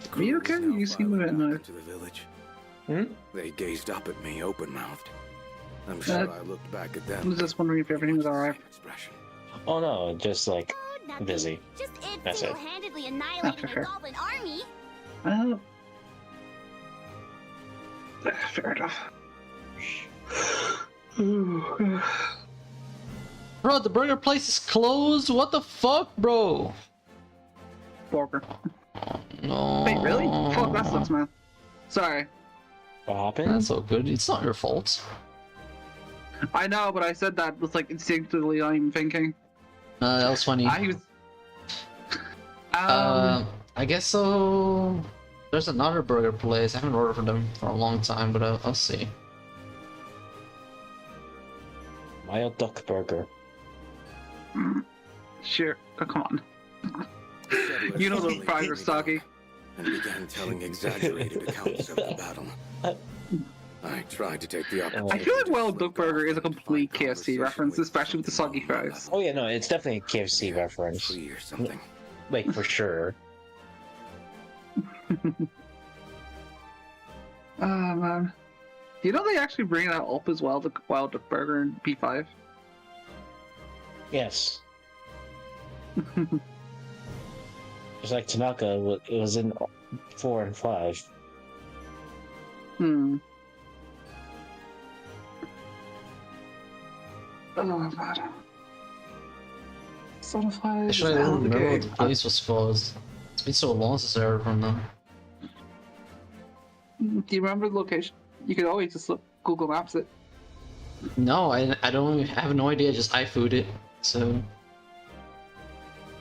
Speaker 8: The
Speaker 3: Are
Speaker 8: crew
Speaker 3: you
Speaker 8: was
Speaker 3: okay?
Speaker 8: now
Speaker 3: You seem a bit
Speaker 8: filing back
Speaker 3: annoyed.
Speaker 8: into the village.
Speaker 11: Hmm?
Speaker 8: They gazed up at me open-mouthed. I'm sure I looked back at
Speaker 3: I
Speaker 8: them.
Speaker 3: was just wondering if everything was
Speaker 8: with the
Speaker 3: alright.
Speaker 8: same expression.
Speaker 11: Oh no, just like
Speaker 7: Oh, nothing.
Speaker 11: busy.
Speaker 7: Just Ed
Speaker 11: That's it.
Speaker 7: single-handedly annihilating
Speaker 3: fair.
Speaker 7: a goblin army.
Speaker 3: Uh, fair enough.
Speaker 1: Bro, the burger place is closed. What the fuck, bro?
Speaker 3: Burger.
Speaker 1: No.
Speaker 3: Wait, really? Fuck, that sucks, man. Sorry.
Speaker 11: What happened?
Speaker 1: That's so good. It's not your fault.
Speaker 3: I know, but I said that was like instinctively not even thinking.
Speaker 1: That was funny.
Speaker 3: I was.
Speaker 1: I guess so. There's another burger place. I haven't ordered from them for a long time, but I'll see.
Speaker 11: Mild duck burger.
Speaker 3: Sure. Oh, come on.
Speaker 8: The settlers
Speaker 3: You know the
Speaker 8: finally
Speaker 3: fries
Speaker 8: gave
Speaker 3: are
Speaker 8: me
Speaker 3: soggy.
Speaker 8: back and began telling exaggerated accounts of the battle. I tried to take the opportunity.
Speaker 3: I feel like
Speaker 8: to
Speaker 3: Wild
Speaker 8: slip
Speaker 3: Duck Burger
Speaker 8: off
Speaker 3: is a
Speaker 8: and
Speaker 3: complete
Speaker 8: find
Speaker 3: KFC
Speaker 8: conversation
Speaker 3: reference,
Speaker 8: with
Speaker 3: especially with the
Speaker 8: something
Speaker 3: soggy
Speaker 8: on my
Speaker 3: fries.
Speaker 8: level.
Speaker 11: Oh yeah, no, it's definitely a KFC
Speaker 8: Yeah,
Speaker 11: reference.
Speaker 8: tree or something.
Speaker 11: Like for sure.
Speaker 3: Oh man. You know they actually bring that up as well, the Wild Duck Burger in P5?
Speaker 11: Yes. Just like Tanaka, it was in 4 and 5.
Speaker 3: Hmm. Oh man. Sonify is
Speaker 1: Actually, I
Speaker 3: hell
Speaker 1: don't
Speaker 3: of a
Speaker 1: remember
Speaker 3: game.
Speaker 1: what the place was closed. It's been so long since I heard from them.
Speaker 3: Do you remember the location? You could always just look, Google Maps it.
Speaker 1: No, I don't. I have no idea. Just iFood it. So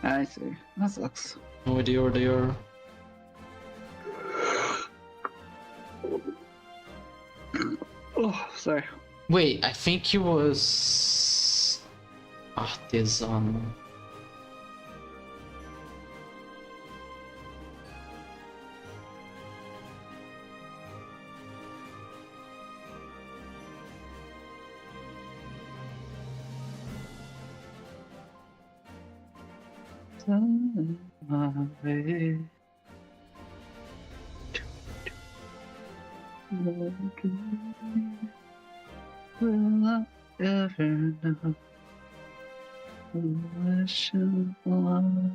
Speaker 3: I see. That sucks.
Speaker 1: no idea where they are.
Speaker 3: Oh, sorry.
Speaker 1: Wait, I think he was. Ah, this
Speaker 3: Will I ever know who I should want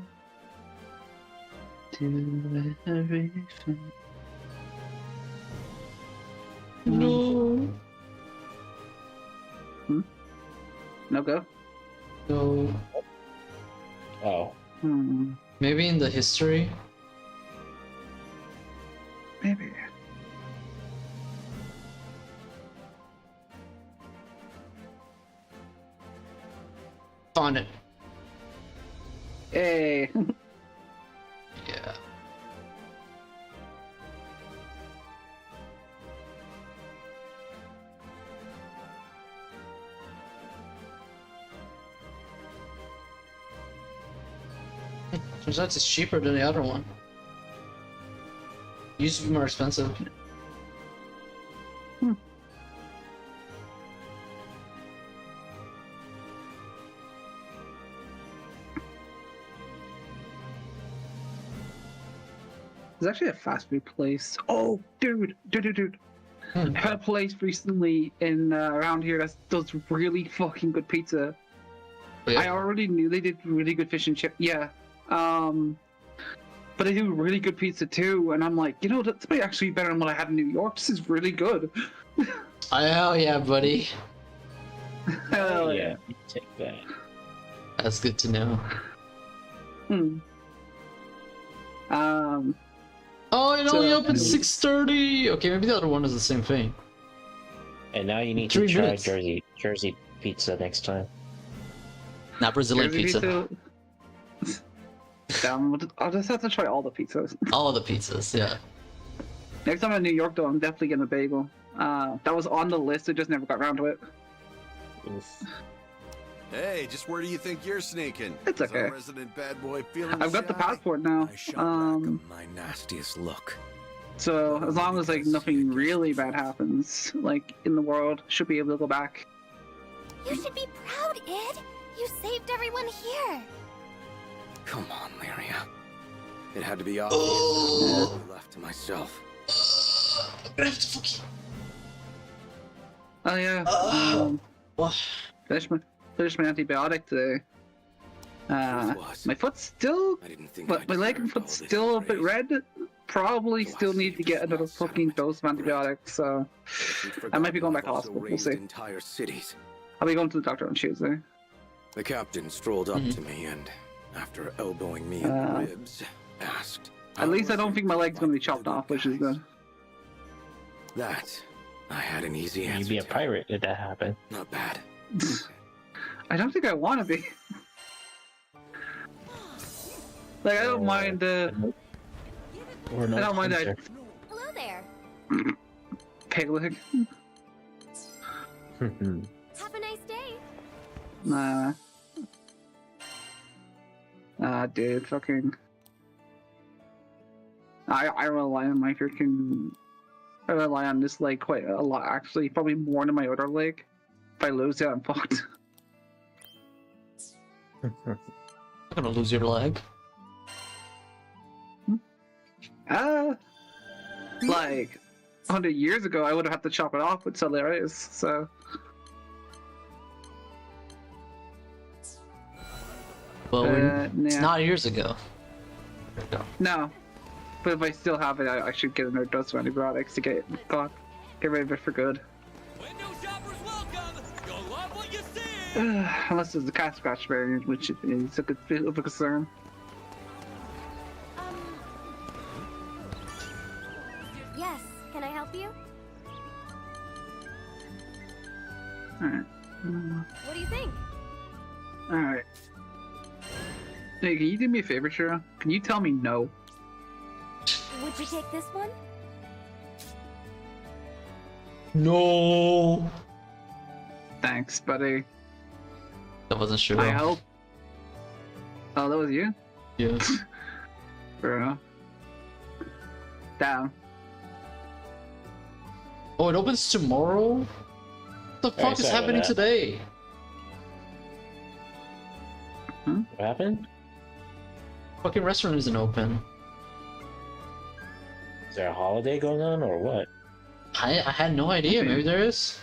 Speaker 3: to everything?
Speaker 1: No.
Speaker 3: No go?
Speaker 1: No.
Speaker 11: Oh.
Speaker 1: Maybe in the history.
Speaker 3: Maybe.
Speaker 1: Found it.
Speaker 3: Hey.
Speaker 1: Yeah. Turns out it's cheaper than the other one. It used to be more expensive.
Speaker 3: There's actually a fast food place. Oh, dude. I had a place recently in around here that does really fucking good pizza.
Speaker 1: Oh, yeah?
Speaker 3: I already knew they did really good fish and chip. Yeah. But they do really good pizza too, and I'm like, you know, that's actually better than what I had in New York. This is really good.
Speaker 1: Oh yeah, buddy.
Speaker 3: Hell
Speaker 11: yeah, you take that.
Speaker 1: That's good to know. Oh, it only opened 6:30. Okay, maybe the other one is the same thing.
Speaker 11: And now you need
Speaker 1: 3
Speaker 11: to try
Speaker 1: minutes.
Speaker 11: Jersey pizza next time.
Speaker 1: Not Brazilian pizza.
Speaker 3: Damn, I'll just have to try all the pizzas.
Speaker 1: All the pizzas, yeah.
Speaker 3: Next time I'm in New York, though, I'm definitely getting a bagel. That was on the list, I just never got around to it.
Speaker 11: Oof.
Speaker 9: Hey, just where do you think you're sneaking?
Speaker 3: It's
Speaker 9: Is our
Speaker 3: okay.
Speaker 9: resident bad boy feeling
Speaker 3: I've got the
Speaker 9: shy?
Speaker 3: passport now.
Speaker 8: I shot back my nastiest look.
Speaker 3: So as long as like nothing really bad happens, like in the world, should be able to go back.
Speaker 7: You should be proud, Id. You saved everyone here.
Speaker 8: Come on, Lyria. It had to be obvious that I was left to myself.
Speaker 1: I'm gonna have to fucking...
Speaker 3: Oh yeah.
Speaker 1: What?
Speaker 3: Finished my antibiotic today. My foot's still,
Speaker 8: I didn't think
Speaker 3: but
Speaker 8: I
Speaker 3: my leg and
Speaker 8: deserved all
Speaker 3: foot's
Speaker 8: this
Speaker 3: still a bit
Speaker 8: praise.
Speaker 3: red. Probably still need to get another fucking dose of antibiotics. So I might be going back to hospital. We'll see.
Speaker 8: Entire cities.
Speaker 3: I'll be going to the doctor on Tuesday.
Speaker 8: The captain strolled up to me and, after elbowing me in the ribs, asked.
Speaker 3: At least I don't think my leg's gonna be chopped off, which is good.
Speaker 8: That I had an easy answer.
Speaker 11: You'd be a
Speaker 8: to.
Speaker 11: pirate if that happened.
Speaker 8: Not bad.
Speaker 3: I don't think I want to be. Like I don't mind.
Speaker 11: Or no
Speaker 3: I don't mind
Speaker 11: cancer.
Speaker 7: Hello there.
Speaker 3: Peg leg.
Speaker 7: Have a nice day.
Speaker 3: Nah, dude, fucking. I rely on my freaking. I rely on this leg quite a lot, actually. Probably more than my other leg. If I lose it, I'm fucked.
Speaker 1: You're gonna lose your leg.
Speaker 3: Like 100 years ago, I would have had to chop it off with Solaris, so.
Speaker 1: Well, it's
Speaker 3: nah.
Speaker 1: not years ago. There we go.
Speaker 3: No. But if I still have it, I should get another dose of antibiotics to get rid of it for good. Unless it's the cat scratch variant, which is a bit of a concern.
Speaker 7: Yes, can I help you?
Speaker 3: Alright.
Speaker 7: What do you think?
Speaker 3: Alright. Hey, can you do me a favor, Shira? Can you tell me no?
Speaker 7: Would you take this one?
Speaker 1: No.
Speaker 3: Thanks, buddy.
Speaker 1: That wasn't sure.
Speaker 3: I hope. Oh, that was you?
Speaker 1: Yeah.
Speaker 3: Fair enough. Damn.
Speaker 1: Oh, it opens tomorrow? What the fuck is
Speaker 11: sorry about
Speaker 1: happening
Speaker 11: that.
Speaker 1: today?
Speaker 11: What happened?
Speaker 1: Fucking restaurant isn't open.
Speaker 11: Is there a holiday going on or what?
Speaker 1: I had no idea. Maybe there is.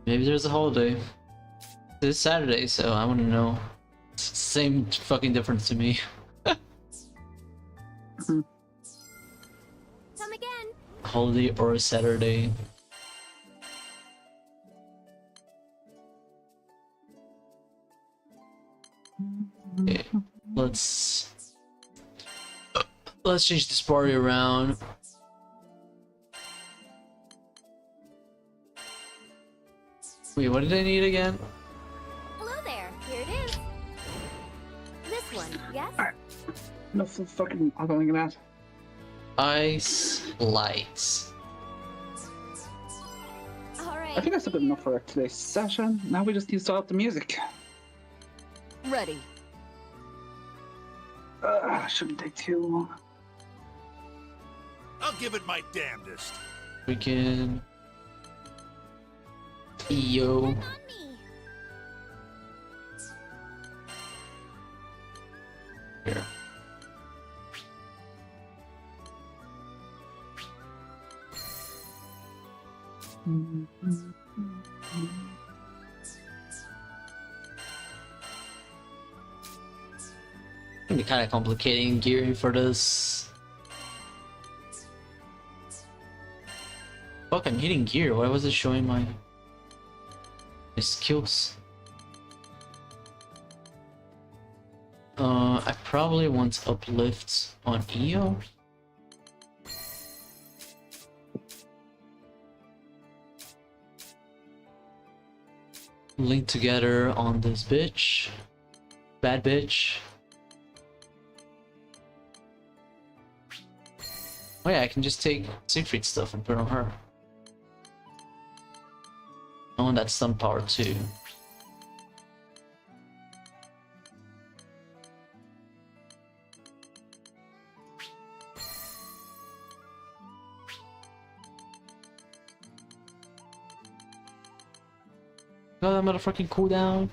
Speaker 1: Maybe there's a holiday. It's Saturday, so I want to know. Same fucking difference to me.
Speaker 7: Come again.
Speaker 1: Holiday or a Saturday. Okay, let's change this party around. Wait, what did I need again?
Speaker 7: Hello there. Here it is. This one, yes?
Speaker 3: Alright. No fucking. I'm going to that.
Speaker 1: Ice lights.
Speaker 7: All right.
Speaker 3: I think that's a good enough for today's session. Now we just need to start up the music.
Speaker 10: Ready.
Speaker 3: Shouldn't take too long.
Speaker 6: I'll give it my damnedest.
Speaker 1: Freaking EO.
Speaker 7: On me.
Speaker 1: Here. Gonna be kind of complicating gearing for this. Fuck, I'm hitting gear. Why was it showing my skills? I probably want uplifts on EO. Link together on this bitch. Bad bitch. Oh yeah, I can just take Siegfried stuff and put it on her. Oh, and that's some power too. Got that motherfucking cooldown.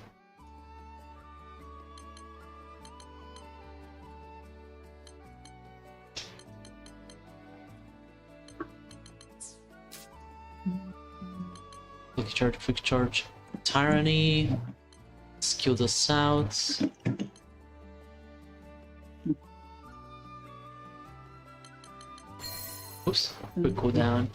Speaker 1: Quick charge. Tyranny. Skill this out. Oops, quick cooldown.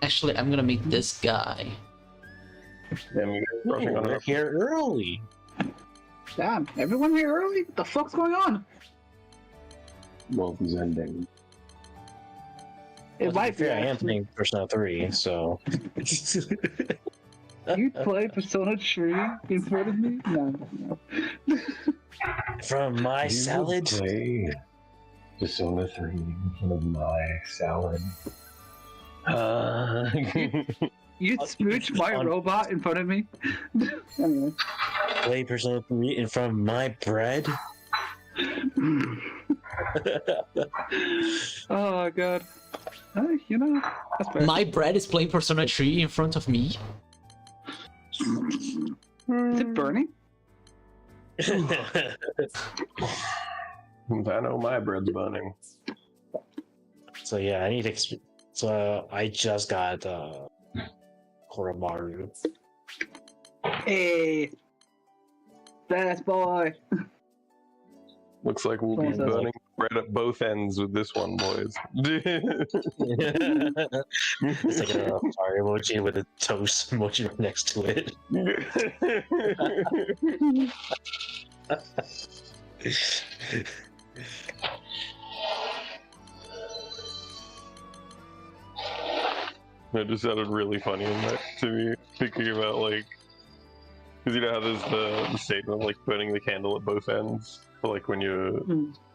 Speaker 1: Actually, I'm gonna make this guy.
Speaker 12: Damn, you guys rushing on
Speaker 11: We're here early.
Speaker 3: Damn, everyone here early? What the fuck's going on?
Speaker 12: Wolf is ending.
Speaker 3: It might be.
Speaker 11: I am playing Persona 3, so.
Speaker 3: You play Persona 3 in front of me? No.
Speaker 11: From my
Speaker 12: You
Speaker 11: salad?
Speaker 12: play Persona 3 in front of my salad.
Speaker 3: You smooch my robot in front of me? Anyway.
Speaker 11: Play Persona 3 in front of my bread?
Speaker 3: Oh god. You know, that's fair.
Speaker 1: My bread is playing Persona 3 in front of me.
Speaker 3: Is it burning?
Speaker 12: I know my bread's burning.
Speaker 11: So yeah, I need to. So I just got Koromaru.
Speaker 3: Hey, best boy.
Speaker 12: Looks like we'll be burning bread at both ends with this one, boys.
Speaker 11: It's like a fire emoji with a toast emoji right next to it.
Speaker 12: It just sounded really funny in that to me, thinking about like, because you know how there's the statement of like burning the candle at both ends, for, like when you're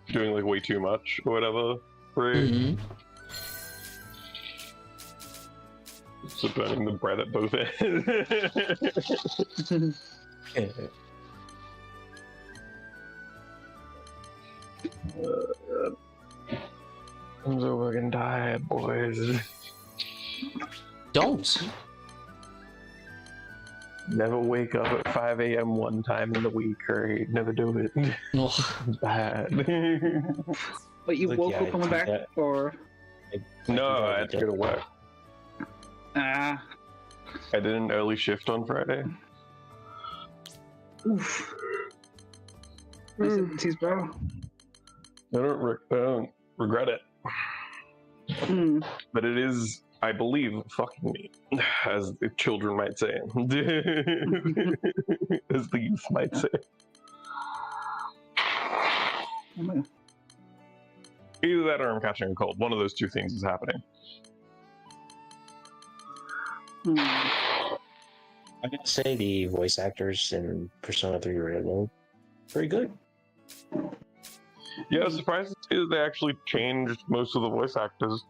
Speaker 12: doing like way too much or whatever, right? So burning the bread at both ends. I'm so fucking tired, boys.
Speaker 1: Don't.
Speaker 12: Never wake up at 5 a.m. one time in the week, right? Never do it. Bad.
Speaker 3: But you
Speaker 11: Look,
Speaker 3: woke
Speaker 11: yeah,
Speaker 3: up coming back, or?
Speaker 12: No, I had to go to work.
Speaker 3: Ah.
Speaker 12: I did an early shift on Friday.
Speaker 3: Oof. Rest in peace, bro.
Speaker 12: I don't regret it. But it is, I believe, fucking me, as the children might say, as the youth might say. Either that or I'm catching a cold. One of those two things is happening.
Speaker 11: I gotta say the voice actors in Persona 3 Relink very good.
Speaker 12: Yeah, I was surprised to see that they actually changed most of the voice actors.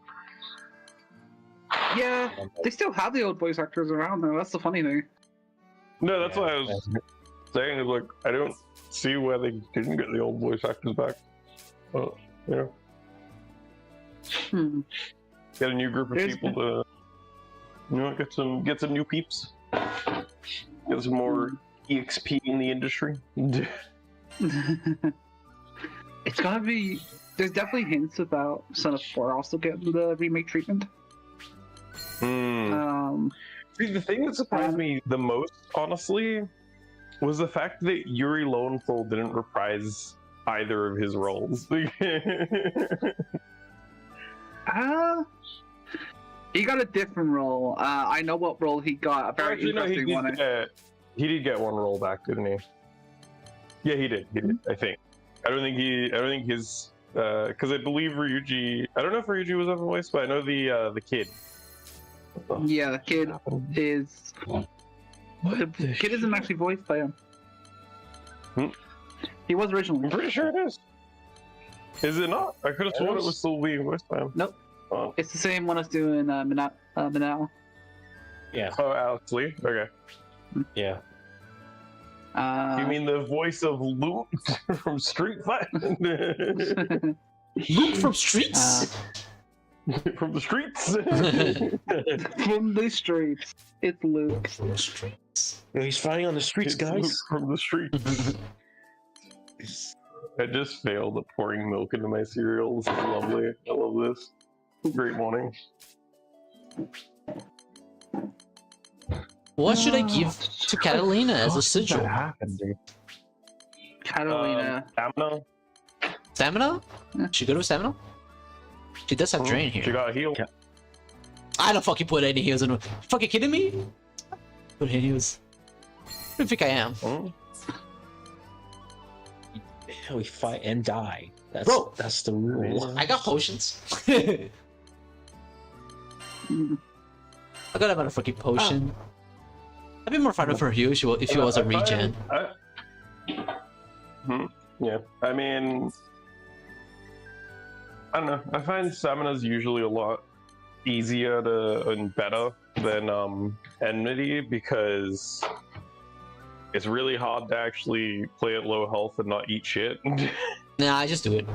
Speaker 3: Yeah, they still have the old voice actors around though. That's the funny thing.
Speaker 12: No, that's what I was saying. Is like I don't see why they didn't get the old voice actors back. Well, you know, get a new group of people to, you know, get some new peeps, get some more EXP in the industry.
Speaker 3: It's gonna be. There's definitely hints about Son of 4 also getting the remake treatment.
Speaker 12: See, the thing that surprised me the most, honestly, was the fact that Yuri Lowenthal didn't reprise either of his roles.
Speaker 3: He got a different role. I know what role he got. A very interesting one.
Speaker 12: He did get one role back, didn't he? Yeah, he did. He did. I think. I don't think his. Because I believe Ryuji. I don't know if Ryuji was ever voiced, but I know the kid.
Speaker 3: Yeah, the kid is. The kid isn't actually voiced by him. He was originally.
Speaker 12: I'm pretty sure it is. Is it not? I could have sworn it was still being voiced by him.
Speaker 3: Nope. Oh. It's the same one as doing Minao.
Speaker 11: Yeah.
Speaker 12: Oh, Alex Lee? Okay.
Speaker 11: Yeah.
Speaker 12: You mean the voice of Luke from Street Fighter?
Speaker 1: Luke from Streets?
Speaker 12: From the streets?
Speaker 3: From the streets. It's Luke.
Speaker 1: From the streets.
Speaker 11: He's fighting on the streets, guys.
Speaker 12: Luke from the streets. I just failed at pouring milk into my cereal. This is lovely. I love this. Great morning.
Speaker 1: What should I give to Catalina as a sigil?
Speaker 11: What happened, dude?
Speaker 3: Catalina.
Speaker 12: Stamina?
Speaker 1: Stamina? She good with stamina? She does have drain here.
Speaker 12: She got a heal.
Speaker 11: Yeah.
Speaker 1: I don't fucking put any heals in her. Fucking kidding me? Put any heals. Who do you think I am?
Speaker 11: We fight and die. That's the rule.
Speaker 1: I got potions. I got a motherfucking potion. I'd be more fun for you if he was a regen.
Speaker 12: Yeah, I mean, I don't know. I find stamina's usually a lot easier and better than enmity because it's really hard to actually play at low health and not eat shit.
Speaker 1: Nah, I just do it.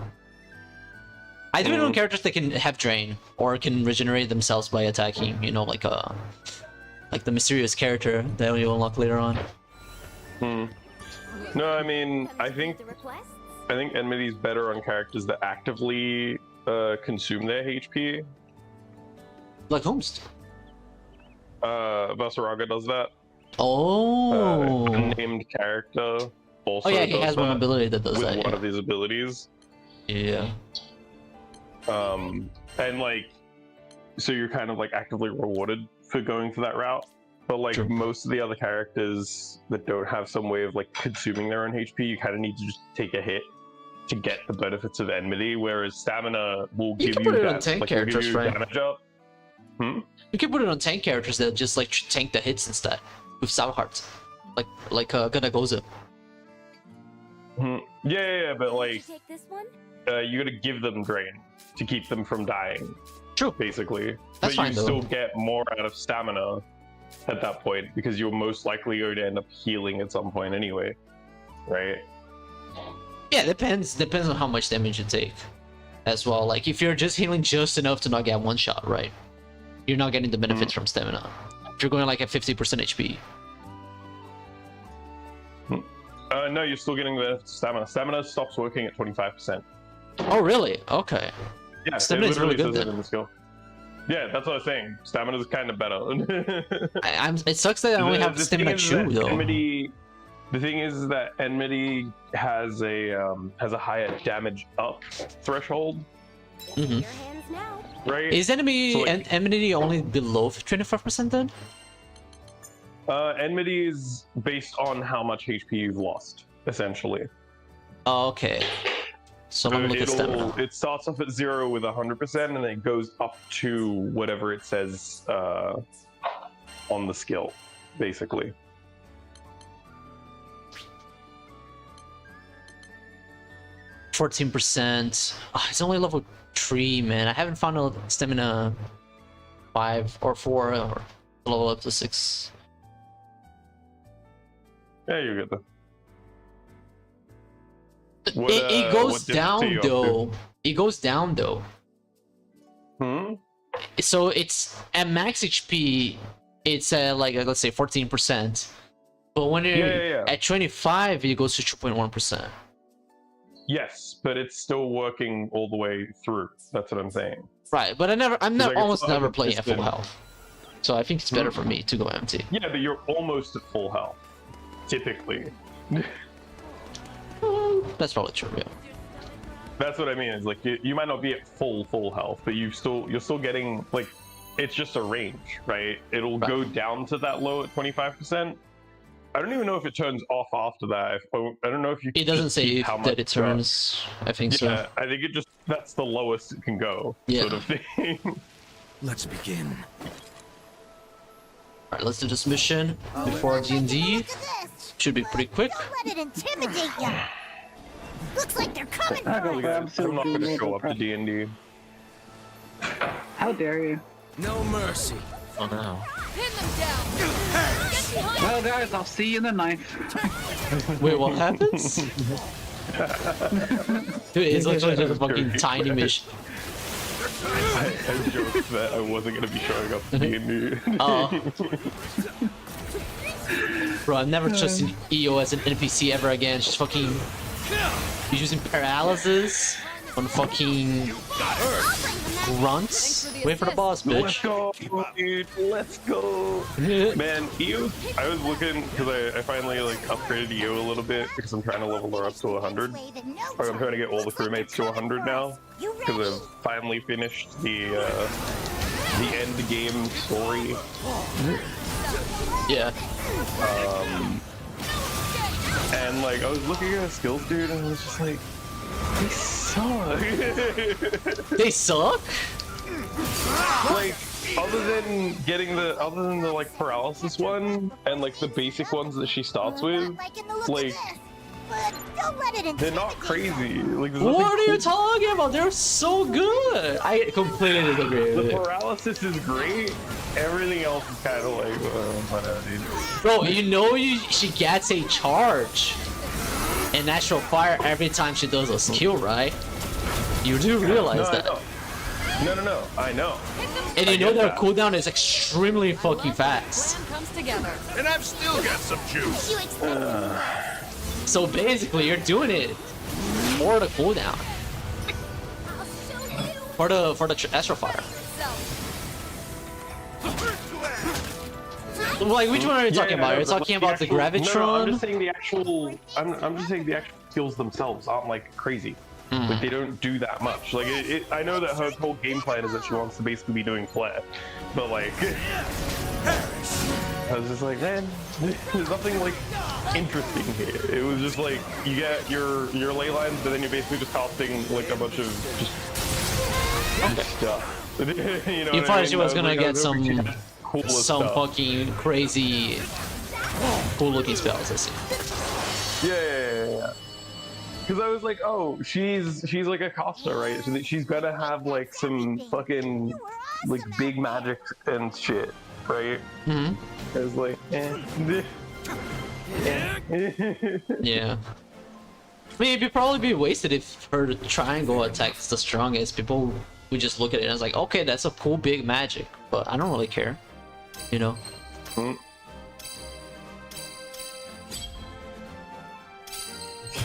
Speaker 1: I do it on characters that can have drain or can regenerate themselves by attacking. You know, like the mysterious character that you unlock later on.
Speaker 12: No, I mean, I think enmity's better on characters that actively consume their HP.
Speaker 1: Like Holmes.
Speaker 12: Vasaraga does that.
Speaker 1: Oh.
Speaker 12: Unnamed character also.
Speaker 1: Oh yeah, he has one ability that does
Speaker 12: with
Speaker 1: that.
Speaker 12: one of his abilities.
Speaker 1: Yeah.
Speaker 12: And like, so you're kind of like actively rewarded for going for that route. But like most of the other characters that don't have some way of like consuming their own HP, you kind of need to just take a hit to get the benefits of enmity. Whereas stamina will give you that,
Speaker 1: tank
Speaker 12: like,
Speaker 1: characters,
Speaker 12: will give you
Speaker 1: right?
Speaker 12: damage up.
Speaker 1: You can put it on tank characters that just like tank the hits instead with sour hearts, like Ganagoza.
Speaker 12: Yeah, but like,
Speaker 7: Take this one?
Speaker 12: you gotta give them drain to keep them from dying.
Speaker 1: True.
Speaker 12: Basically,
Speaker 1: That's
Speaker 12: but
Speaker 1: fine,
Speaker 12: you
Speaker 1: though.
Speaker 12: still get more out of stamina at that point because you're most likely going to end up healing at some point anyway, right?
Speaker 1: Yeah, depends on how much damage you take, as well. Like if you're just healing just enough to not get one shot, right? You're not getting the benefits from stamina. If you're going like at 50% HP.
Speaker 12: No, you're still getting the stamina. Stamina stops working at 25%.
Speaker 1: Oh really? Okay.
Speaker 12: Yeah,
Speaker 1: Stamina is really good
Speaker 12: says it
Speaker 1: then.
Speaker 12: in the skill. Yeah, that's what I was saying. Stamina is kind of better.
Speaker 1: It sucks that I only have stamina chew though.
Speaker 12: Enmity, the thing is that enmity has a higher damage up threshold.
Speaker 1: Mm-hmm.
Speaker 12: Right?
Speaker 1: Is enemy
Speaker 12: So, like,
Speaker 1: enmity only below 25% then?
Speaker 12: Enmity is based on how much HP you've lost, essentially.
Speaker 1: Oh, okay. So let me look at stamina.
Speaker 12: It starts off at 0 with 100%, and then it goes up to whatever it says on the skill, basically.
Speaker 1: 14%. It's only level 3, man. I haven't found a stamina 5 or 4 or level up to 6.
Speaker 12: Yeah, you're good though.
Speaker 1: It goes down though. It goes down though.
Speaker 12: Hmm?
Speaker 1: So it's at max HP, it's at like let's say 14%. But when you're at 25, it goes to 2.1%.
Speaker 12: Yes, but it's still working all the way through. That's what I'm saying.
Speaker 1: Right, but I'm almost never playing at full
Speaker 12: been-
Speaker 1: health. So I think it's better for me to go empty.
Speaker 12: Yeah, but you're almost at full health, typically.
Speaker 1: That's probably true, yeah.
Speaker 12: That's what I mean. Is like you might not be at full health, but you're still getting like it's just a range, right? It'll go down to that low at 25%. I don't even know if it turns off after that. I don't know if you.
Speaker 1: It doesn't
Speaker 12: just
Speaker 1: say
Speaker 12: keep how
Speaker 1: that
Speaker 12: much
Speaker 1: it turns. I think so.
Speaker 12: Yeah, I think it just that's the lowest it can go.
Speaker 1: Yeah.
Speaker 12: Sort of thing.
Speaker 8: Let's begin.
Speaker 1: Alright, let's do this mission before D&D. Should be pretty quick.
Speaker 2: Don't let it intimidate you. Looks like they're coming
Speaker 3: I
Speaker 2: for
Speaker 3: go
Speaker 2: us.
Speaker 3: grab some
Speaker 12: I'm not going to
Speaker 3: food
Speaker 12: show
Speaker 3: real
Speaker 12: up to
Speaker 3: quick.
Speaker 12: D&D.
Speaker 3: How dare you?
Speaker 8: No mercy.
Speaker 1: Oh no.
Speaker 10: Pin them down. Get behind.
Speaker 3: Well, guys, I'll see you in the ninth.
Speaker 1: Wait, what happens? Dude, it's literally just a fucking tiny mission.
Speaker 12: I joked that I wasn't going to be showing up to D&D.
Speaker 1: Oh. Bro, I'm never trusting EO as an NPC ever again. She's fucking using paralysis on fucking grunts. Wait for the boss,
Speaker 12: Let's
Speaker 1: bitch.
Speaker 12: go, dude. Let's go. Man, EU, I was looking because I finally like upgraded EU a little bit because I'm trying to level her up to 100. Or I'm trying to get all the crewmates to 100 now because I've finally finished the end game story.
Speaker 1: Yeah.
Speaker 12: And like I was looking at his skills, dude, and I was just like, they suck.
Speaker 1: They suck?
Speaker 12: Like other than the like paralysis one and like the basic ones that she starts with, like
Speaker 2: But don't let it intimidate
Speaker 12: they're not crazy. Like there's
Speaker 1: What
Speaker 12: nothing
Speaker 1: are you
Speaker 12: cool.
Speaker 1: talking about? They're so good. I completely agree with
Speaker 12: The
Speaker 1: you.
Speaker 12: paralysis is great. Everything else is kind of like, whatever, dude.
Speaker 1: Bro, you know she gets a charge in natural fire every time she does a skill, right? You do realize
Speaker 12: No,
Speaker 1: that.
Speaker 12: No, I know.
Speaker 1: And
Speaker 12: I
Speaker 1: you know
Speaker 12: get
Speaker 1: their
Speaker 12: that.
Speaker 1: cooldown is extremely fucking fast.
Speaker 10: Plan comes together.
Speaker 6: And I've still got some juice.
Speaker 2: You expect
Speaker 1: So basically, you're doing it for the cooldown. For the astral fire. Like, which one are you talking about? Are you talking about the Gravitron?
Speaker 12: No, I'm just saying the actual. I'm just saying the actual skills themselves aren't like crazy. Like they don't do that much. Like I know that her whole game plan is that she wants to basically be doing flare, but like I was just like, man, there's nothing like interesting here. It was just like you get your ley lines, but then you're basically just casting like a bunch of just stuff. You know,
Speaker 1: You
Speaker 12: what
Speaker 1: thought
Speaker 12: I
Speaker 1: she
Speaker 12: mean?
Speaker 1: was
Speaker 12: I
Speaker 1: gonna
Speaker 12: like,
Speaker 1: get
Speaker 12: I was hoping she had cooler
Speaker 1: some
Speaker 12: stuff.
Speaker 1: fucking crazy, cool looking spells. I see.
Speaker 12: Yeah. Because I was like, oh, she's like a caster, right? So that she's gotta have like some fucking like big magic and shit, right?
Speaker 1: Mm-hmm.
Speaker 12: I was like,
Speaker 1: Yeah. I mean, it'd probably be wasted if her triangle attack is the strongest. People would just look at it and it's like, okay, that's a cool big magic, but I don't really care, you know?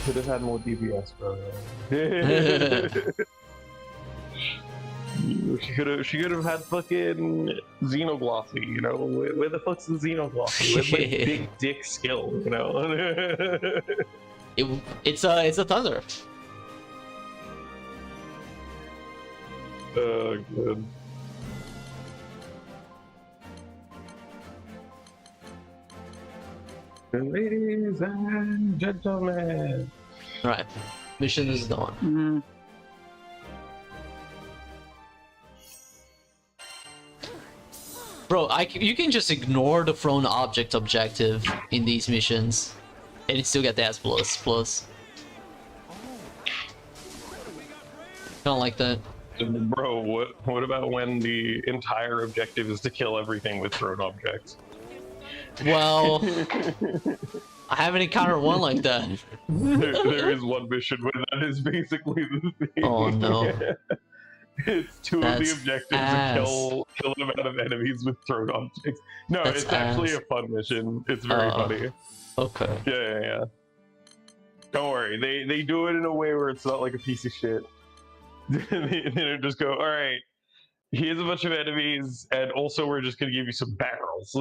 Speaker 12: Should have had more DPS, bro. She could have had fucking Xenoglossy, you know? Where the fuck's the Xenoglossy? Where's like big dick skill, you know?
Speaker 1: It's a thunder.
Speaker 12: Oh, good. Ladies and gentlemen.
Speaker 1: Right. Mission is done.
Speaker 3: Mm-hmm.
Speaker 1: Bro, you can just ignore the thrown object objective in these missions and still get the S++. don't like that.
Speaker 12: Bro, what about when the entire objective is to kill everything with thrown objects?
Speaker 1: Well, I haven't encountered one like that.
Speaker 12: there is one mission where that is basically the thing.
Speaker 1: Oh no.
Speaker 12: It's two of the objectives to kill an amount of enemies with thrown objects. No, it's actually a fun mission. It's very funny.
Speaker 1: Okay.
Speaker 12: Yeah. Don't worry. They do it in a way where it's not like a piece of shit. They just go, all right, here's a bunch of enemies, and also we're just gonna give you some barrels.